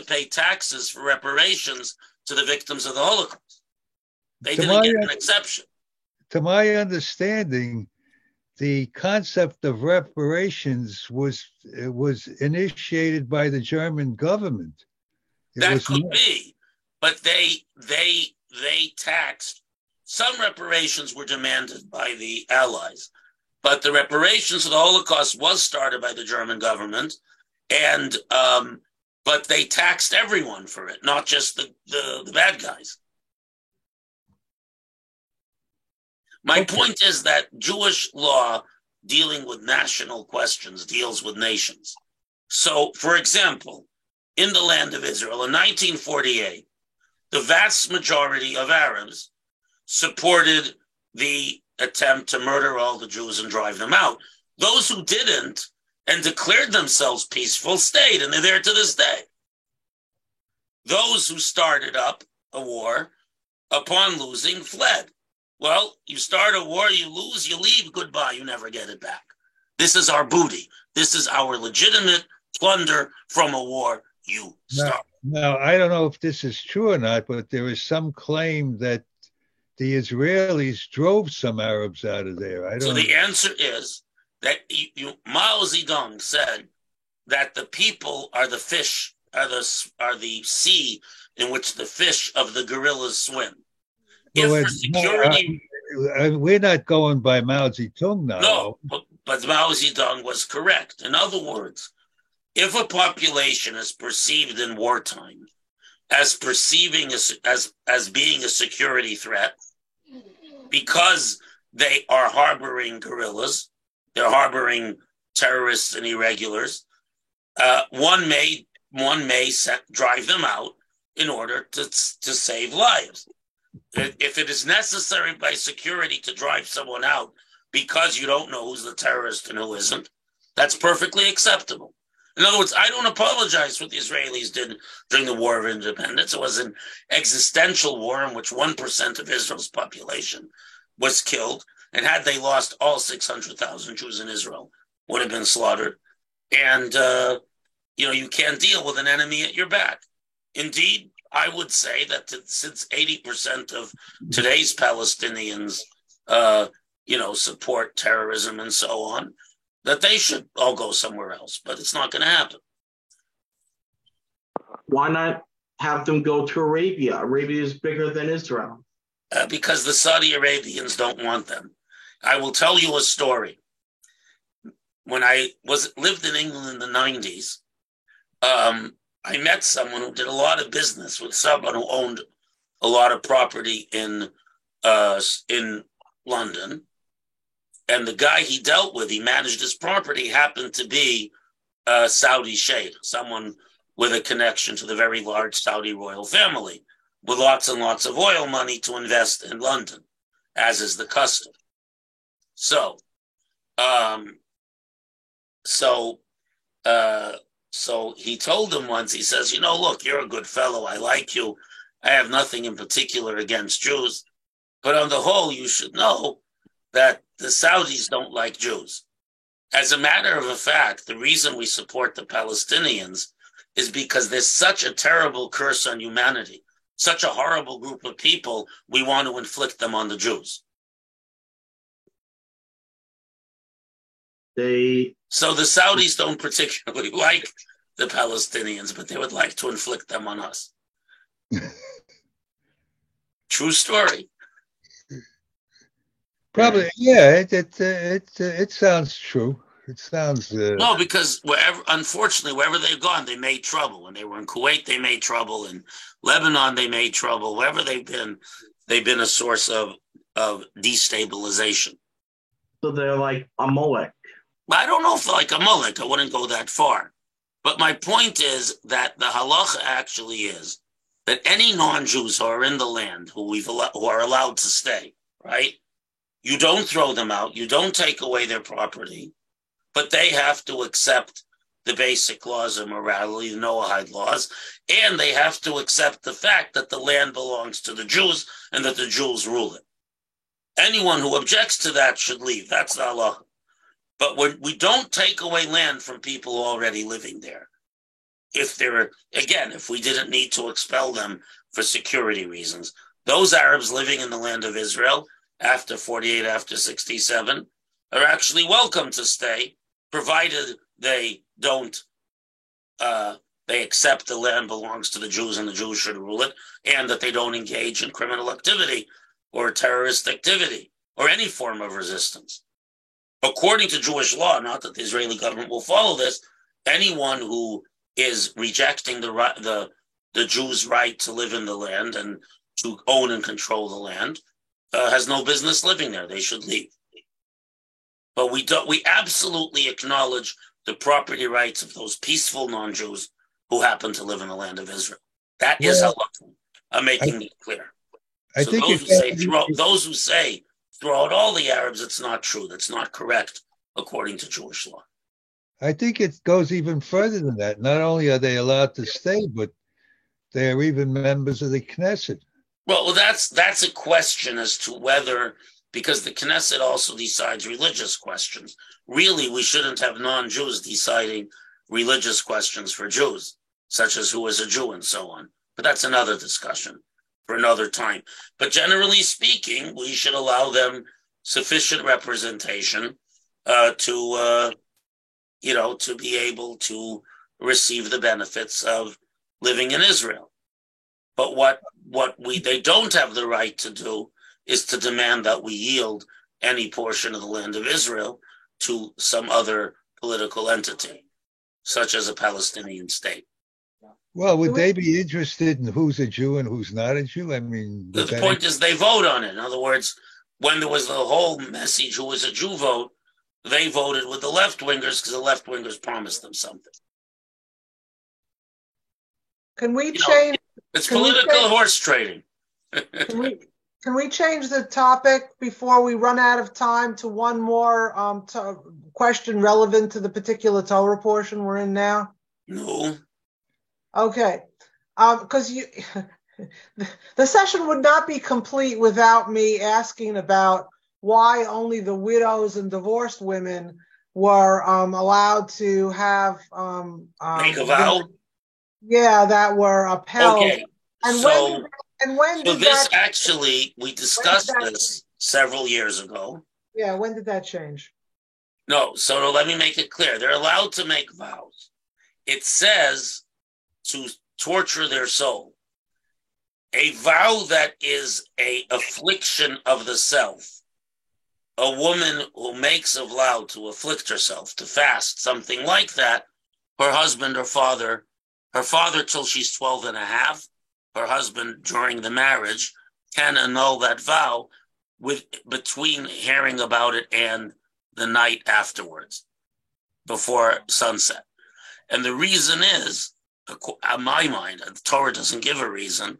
pay taxes for reparations to the victims of the Holocaust. They didn't get an exception. To my understanding, the concept of reparations was initiated by the German government. That could be, but they taxed. Some reparations were demanded by the Allies, but the reparations of the Holocaust was started by the German government, and but they taxed everyone for it, not just the bad guys. My point is that Jewish law dealing with national questions deals with nations. So, for example, in the land of Israel in 1948, the vast majority of Arabs supported the attempt to murder all the Jews and drive them out. Those who didn't and declared themselves peaceful stayed, and they're there to this day. Those who started up a war, upon losing, fled. Well, you start a war, you lose, you leave, goodbye, you never get it back. This is our booty. This is our legitimate plunder from a war you start. Now, I don't know if this is true or not, but there is some claim that the Israelis drove some Arabs out of there. So the answer is that Mao Zedong said that the people are the fish, are the sea in which the fish of the guerrillas swim. If for security, we're not going by Mao Zedong now. No, but Mao Zedong was correct. In other words, if a population is perceived in wartime as being a security threat because they are harboring guerrillas, they're harboring terrorists and irregulars, one may drive them out in order to save lives. If it is necessary by security to drive someone out because you don't know who's the terrorist and who isn't, that's perfectly acceptable. In other words, I don't apologize for what the Israelis did during the War of Independence. It was an existential war in which 1% of Israel's population was killed. And had they lost all 600,000 Jews in Israel, would have been slaughtered. And, you can't deal with an enemy at your back. Indeed, I would say that since 80% of today's Palestinians, support terrorism and so on, that they should all go somewhere else, but it's not going to happen. Why not have them go to Arabia? Arabia is bigger than Israel. Because the Saudi Arabians don't want them. I will tell you a story. When I lived in England in the 90s, I met someone who did a lot of business with someone who owned a lot of property in London. And the guy he dealt with, he managed his property, happened to be a Saudi sheikh, someone with a connection to the very large Saudi royal family, with lots and lots of oil money to invest in London, as is the custom. So he told him once, he says, look, you're a good fellow. I like you. I have nothing in particular against Jews. But on the whole, you should know that the Saudis don't like Jews. As a matter of fact, the reason we support the Palestinians is because there's such a terrible curse on humanity, such a horrible group of people, we want to inflict them on the Jews. So the Saudis don't particularly like the Palestinians, but they would like to inflict them on us. True story. Probably, yeah. It sounds true. It sounds. No, because unfortunately, wherever they've gone, they made trouble. When they were in Kuwait, they made trouble. In Lebanon, they made trouble. Wherever they've been a source of destabilization. So they're like Amalek. I don't know if like Amalek, I wouldn't go that far. But my point is that the halacha actually is that any non-Jews who are in the land who are allowed to stay, right? You don't throw them out. You don't take away their property, but they have to accept the basic laws of morality, the Noahide laws, and they have to accept the fact that the land belongs to the Jews and that the Jews rule it. Anyone who objects to that should leave. That's the halacha. But we don't take away land from people already living there. If we didn't need to expel them for security reasons, those Arabs living in the land of Israel after 48, after 67, are actually welcome to stay, provided they don't, they accept the land belongs to the Jews and the Jews should rule it, and that they don't engage in criminal activity or terrorist activity or any form of resistance. According to Jewish law, not that the Israeli government will follow this, anyone who is rejecting the Jews' right to live in the land and to own and control the land has no business living there. They should leave. But we absolutely acknowledge the property rights of those peaceful non-Jews who happen to live in the land of Israel. That is halakha. I'm making it clear. So those who say throw out all the Arabs, it's not true. That's not correct according to Jewish law. I think it goes even further than that. Not only are they allowed to stay, but they are even members of the Knesset. Well, that's a question as to whether, because the Knesset also decides religious questions. Really, we shouldn't have non-Jews deciding religious questions for Jews, such as who is a Jew and so on. But that's another discussion for another time. But generally speaking, we should allow them sufficient representation to be able to receive the benefits of living in Israel. But what they don't have the right to do is to demand that we yield any portion of the land of Israel to some other political entity, such as a Palestinian state. Well, would they be interested in who's a Jew and who's not a Jew? I mean, the point is they vote on it. In other words, when there was the whole message who was a Jew vote, they voted with the left-wingers because the left-wingers promised them something. Can we change? It's political horse trading. Can we change the topic before we run out of time to one more question relevant to the particular Torah portion we're in now? No. Okay. Because the session would not be complete without me asking about why only the widows and divorced women were allowed to have make a vow. Yeah, that were upheld. Okay. When did this that, actually, we discussed this several years ago. Yeah, when did that change? No, so let me make it clear. They're allowed to make vows. It says to torture their soul. A vow that is a affliction of the self. A woman who makes a vow to afflict herself, to fast, something like that, her husband or father, her father till she's 12 and a half, her husband during the marriage, can annul that vow between hearing about it and the night afterwards, before sunset. And the reason is, in my mind, the Torah doesn't give a reason,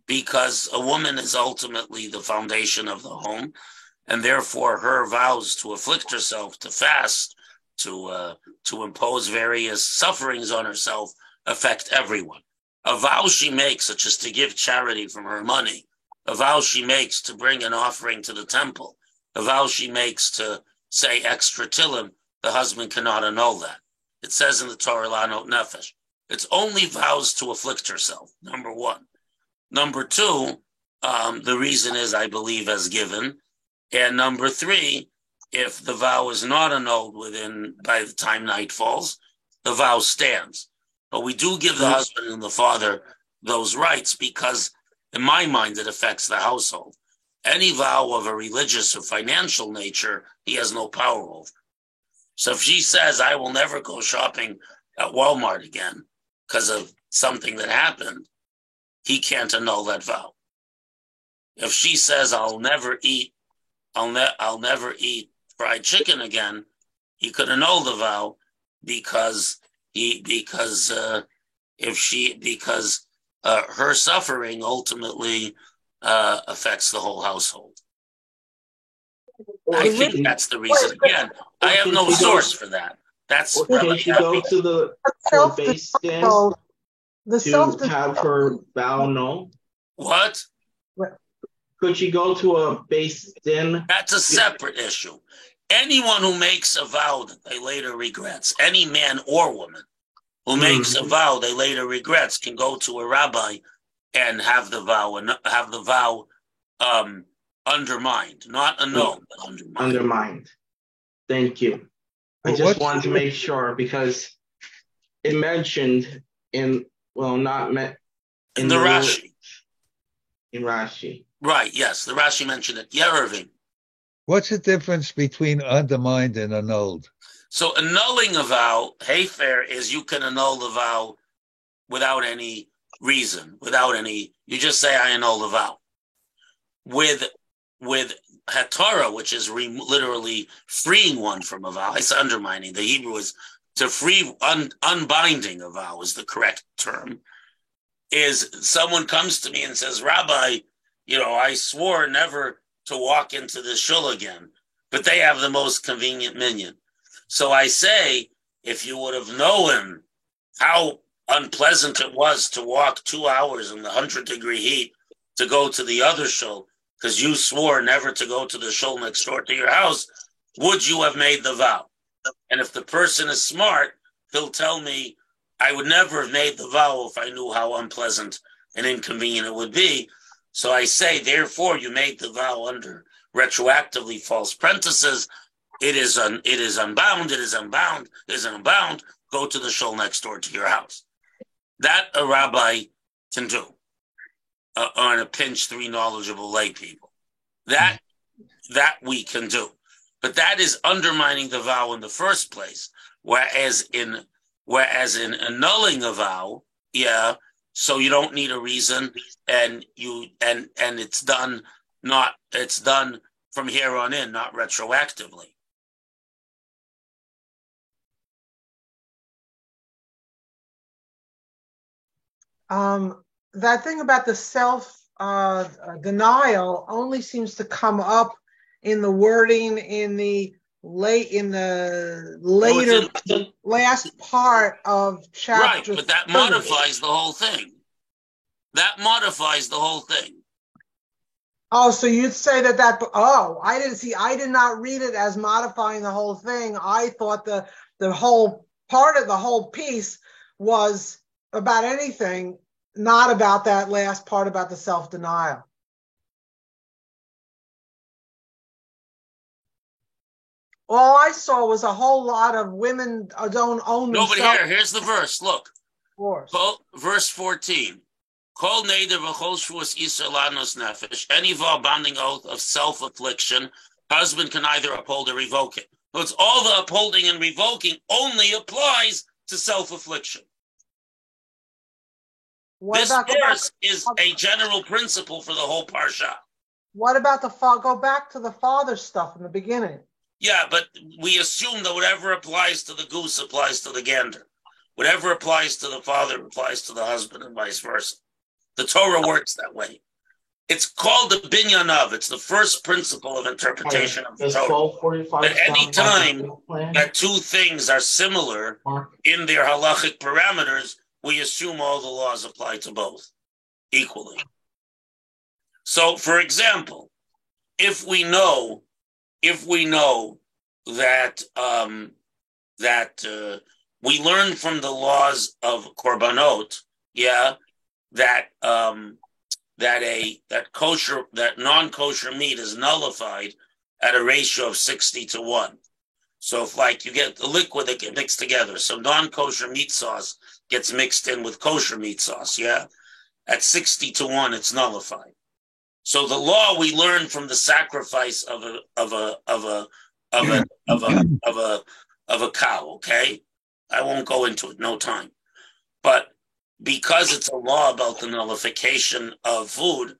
because a woman is ultimately the foundation of the home, and therefore her vows to afflict herself, to fast, to impose various sufferings on herself, affect everyone. A vow she makes, such as to give charity from her money, a vow she makes to bring an offering to the temple, a vow she makes to say extra Tehillim, the husband cannot annul that. It says in the Torah, Lanot Nefesh. It's only vows to afflict herself, number one. Number two, the reason is, I believe, as given. And number three, if the vow is not annulled by the time night falls, the vow stands. But we do give the husband and the father those rights because, in my mind, it affects the household. Any vow of a religious or financial nature, he has no power over. So if she says, I will never go shopping at Walmart again because of something that happened, he can't annul that vow. If she says, I'll never eat fried chicken again, he could annul the vow because her suffering ultimately affects the whole household. I think that's the reason. Again, I have no source for that. That's can she go to the base din to have her vow null? What? Could she go to a base din? That's a separate issue. Anyone who makes a vow that they later regrets, any man or woman who makes a vow they later regrets, can go to a rabbi and have the vow undermined, not annulled, but undermined. Undermined. Thank you. I just wanted to make sure because it mentioned in the Rashi. In Rashi. Right, yes, the Rashi mentioned it. Yeah, Irving. What's the difference between undermined and annulled? So annulling a vow, Hefer, is you can annul the vow without any reason, you just say, I annul the vow. With Hatara, which is literally freeing one from a vow, it's undermining. The Hebrew is to free, unbinding a vow is the correct term, is someone comes to me and says, Rabbi, I swore never to walk into the shul again, but they have the most convenient minyan. So I say, if you would have known how unpleasant it was to walk 2 hours in the 100-degree heat to go to the other shul, because you swore never to go to the shul next door to your house, would you have made the vow? And if the person is smart, he'll tell me, I would never have made the vow if I knew how unpleasant and inconvenient it would be. So I say, therefore, you made the vow under retroactively false premises. It is unbound. Go to the shul next door to your house. That a rabbi can do, on a pinch 3 knowledgeable lay people. That we can do, but that is undermining the vow in the first place. Whereas in annulling a vow, so you don't need a reason, and it's done from here on in, not retroactively. That thing about the self denial only seems to come up in the wording in the later last part of chapter. Right, but that modifies the whole thing. Oh, so you'd say that? Oh, I did not read it as modifying the whole thing. I thought the whole part of the whole piece was about anything, not about that last part about the self-denial. All I saw was a whole lot of women don't own themselves. No, but here's the verse. Look. Verse 14. Kol neder v'chol shvuas iser lanos nefesh. Any vow binding oath of self-affliction, husband can either uphold or revoke it. So it's all the upholding and revoking only applies to self-affliction. This verse is a general principle for the whole parsha. What about go back to the father stuff in the beginning? Yeah, but we assume that whatever applies to the goose applies to the gander. Whatever applies to the father applies to the husband and vice versa. The Torah works that way. It's called the binyan of. It's the first principle of interpretation of the Torah. At any time that two things are similar in their halachic parameters, we assume all the laws apply to both equally. So, for example, if we know that we learn from the laws of korbanot, that non-kosher meat is nullified at a ratio of 60-1. So if you get the liquid that gets mixed together, so non-kosher meat sauce gets mixed in with kosher meat sauce, at 60-1, it's nullified. So the law we learn from the sacrifice of a cow. Okay, I won't go into it. No time. But because it's a law about the nullification of food,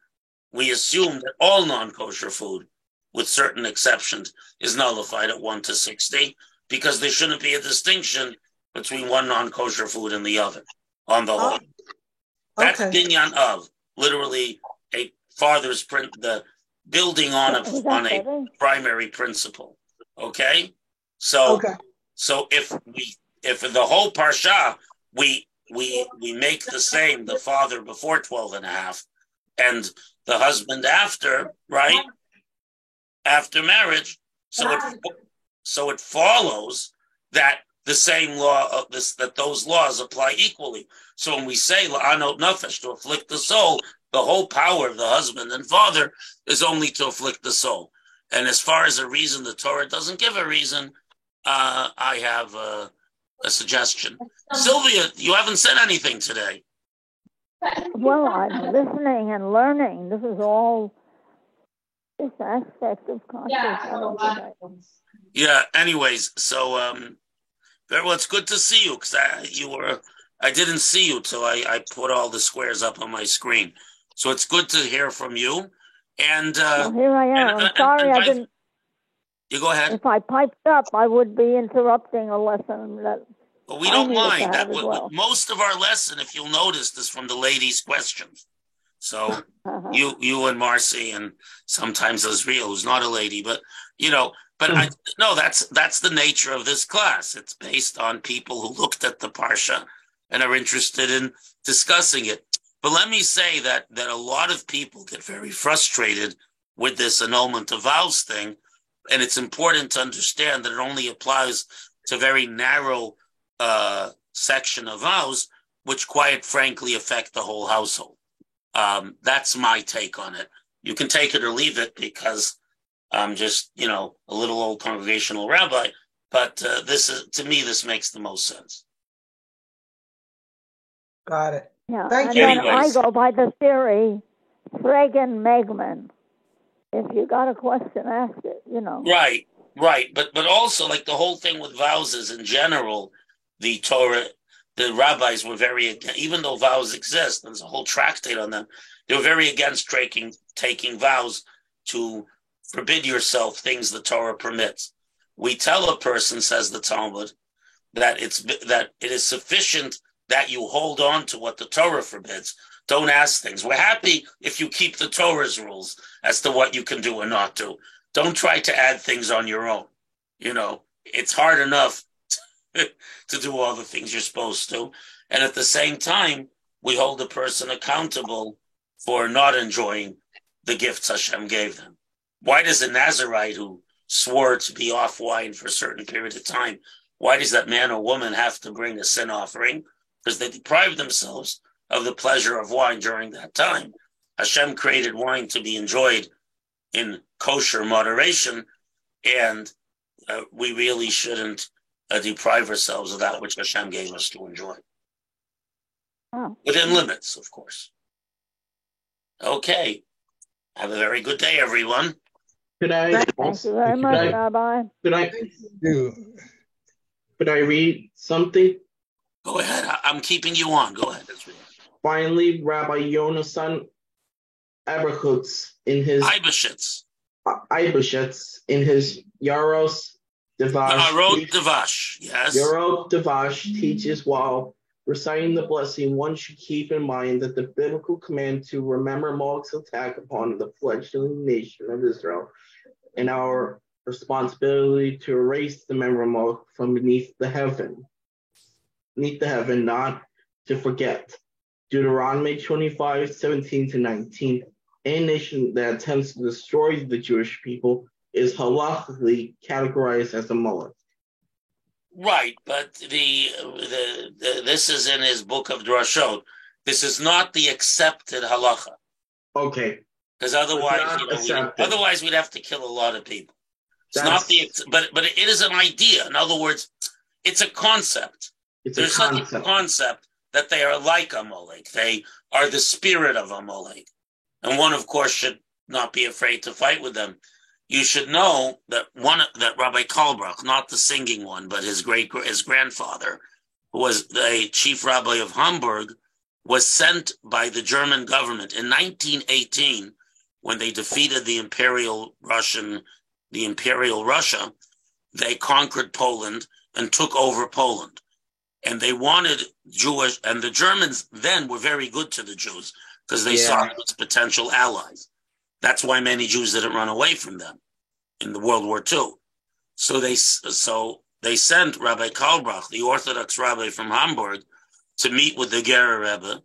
we assume that all non-kosher food, with certain exceptions, is nullified at 1 to 60, because there shouldn't be a distinction between one non-kosher food and the other on the whole. That's binyan of, literally a father's print, the building on a primary principle. Okay? So if the whole parsha, we make the same, the father before 12 and a half and the husband after, right? After marriage. So it follows that the same law that those laws apply equally. So when we say la'anot nafesh, to afflict the soul, the whole power of the husband and father is only to afflict the soul. And as far as a reason, the Torah doesn't give a reason. I have a suggestion. Sylvia, you haven't said anything today. Well, I'm listening and learning. This is all this aspect of consciousness. Yeah. Anyways, so very well. It's good to see you, because I didn't see you till I put all the squares up on my screen. So it's good to hear from you. And well, here I am. I'm sorry I didn't. You go ahead. If I piped up, I would be interrupting a lesson that. Well, we don't mind. Most of our lesson, if you'll notice, is from the ladies' questions. So you and Marcy, and sometimes Azriel, who's not a lady, but that's the nature of this class. It's based on people who looked at the parsha and are interested in discussing it. But let me say that a lot of people get very frustrated with this annulment of vows thing, and it's important to understand that it only applies to very narrow section of vows, which quite frankly affect the whole household. That's my take on it. You can take it or leave it, because I'm just, a little old congregational rabbi, but to me, this makes the most sense. Got it. Yeah, Thank you. Then I go by the theory, Fragan Megman. If you got a question, ask it, Right. But also, like, the whole thing with vows is, in general, the Torah, the rabbis were even though vows exist, there's a whole tractate on them, they were very against taking vows to forbid yourself things the Torah permits. We tell a person, says the Talmud, that it is sufficient that you hold on to what the Torah forbids. Don't ask things. We're happy if you keep the Torah's rules as to what you can do or not do. Don't try to add things on your own. It's hard enough to do all the things you're supposed to. And at the same time, we hold the person accountable for not enjoying the gifts Hashem gave them. Why does a Nazirite who swore to be off wine for a certain period of time, why does that man or woman have to bring a sin offering? Because they deprived themselves of the pleasure of wine during that time. Hashem created wine to be enjoyed in kosher moderation, and we really shouldn't deprive ourselves of that which Hashem gave us to enjoy. Oh. Within limits, of course. Okay. Have a very good day, everyone. Thank you very much, Rabbi. Could I read something? Go ahead. I'm keeping you on. Go ahead. Finally, Rabbi Yonasan Eberhutz in his Eibeshitz in his Yaros Devash. Yes. Yarot Devash teaches while reciting the blessing, one should keep in mind that the biblical command to remember Moloch's attack upon the fledgling nation of Israel and our responsibility to erase the memory of Moloch from beneath the heaven, not to forget. Deuteronomy 25:17-19. Any nation that attempts to destroy the Jewish people is halachically categorized as a Moloch. Right, but this is in his book of Drashot. This is not the accepted halacha. Okay. Because otherwise, we'd have to kill a lot of people. It's not but it is an idea. In other words, it's a concept. There's such a concept that they are like Amalek. They are the spirit of Amalek. And one, of course, should not be afraid to fight with them. You should know that Rabbi Kalbrach, not the singing one, but his grandfather, who was the chief rabbi of Hamburg, was sent by the German government in 1918 when they defeated the Imperial Russia. They conquered Poland and took over Poland. And they wanted Jewish, and the Germans then were very good to the Jews because they saw them as potential allies. That's why many Jews didn't run away from them in the World War II. So they sent Rabbi Kalbrach, the Orthodox rabbi from Hamburg, to meet with the Gerer Rebbe,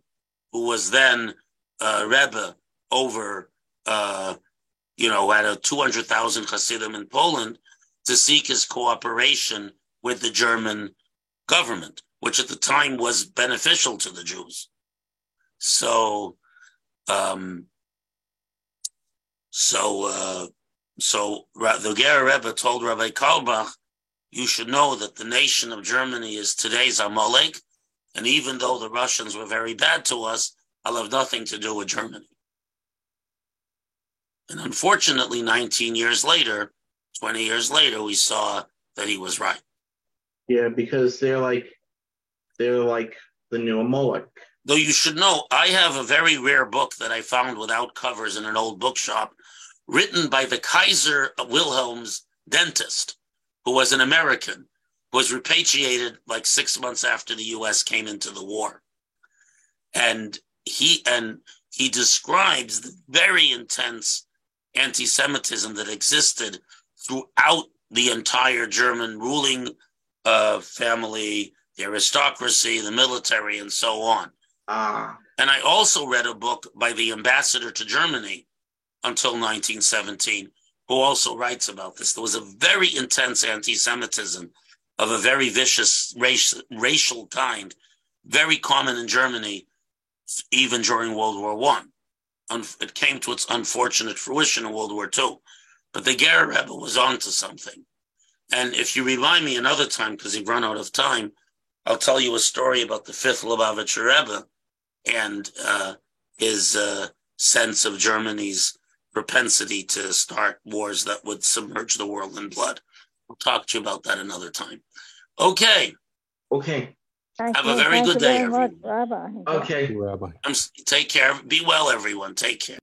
who was then Rebbe over, had 200,000 Hasidim in Poland, to seek his cooperation with the German government, which at the time was beneficial to the Jews. So the Gerer Rebbe told Rabbi Kalbach, you should know that the nation of Germany is today's Amalek, and even though the Russians were very bad to us, I'll have nothing to do with Germany. And unfortunately, 20 years later, we saw that he was right. Yeah, because they're like the new Amalek. Though you should know, I have a very rare book that I found without covers in an old bookshop, written by the Kaiser Wilhelm's dentist, who was an American, who was repatriated like 6 months after the U.S. came into the war. And he describes the very intense anti-Semitism that existed throughout the entire German ruling family, the aristocracy, the military, and so on. And I also read a book by the ambassador to Germany until 1917, who also writes about this. There was a very intense anti-Semitism of a very vicious racial kind, very common in Germany, even during World War I. It came to its unfortunate fruition in World War II. But the Gerer Rebbe was onto something. And if you remind me another time, because you've run out of time, I'll tell you a story about the fifth Lubavitcher Rebbe and his sense of Germany's propensity to start wars that would submerge the world in blood. I'll talk to you about that another time. Okay. Have a very good day, everyone. Rabbi. Okay. Take care. Be well, everyone. Take care.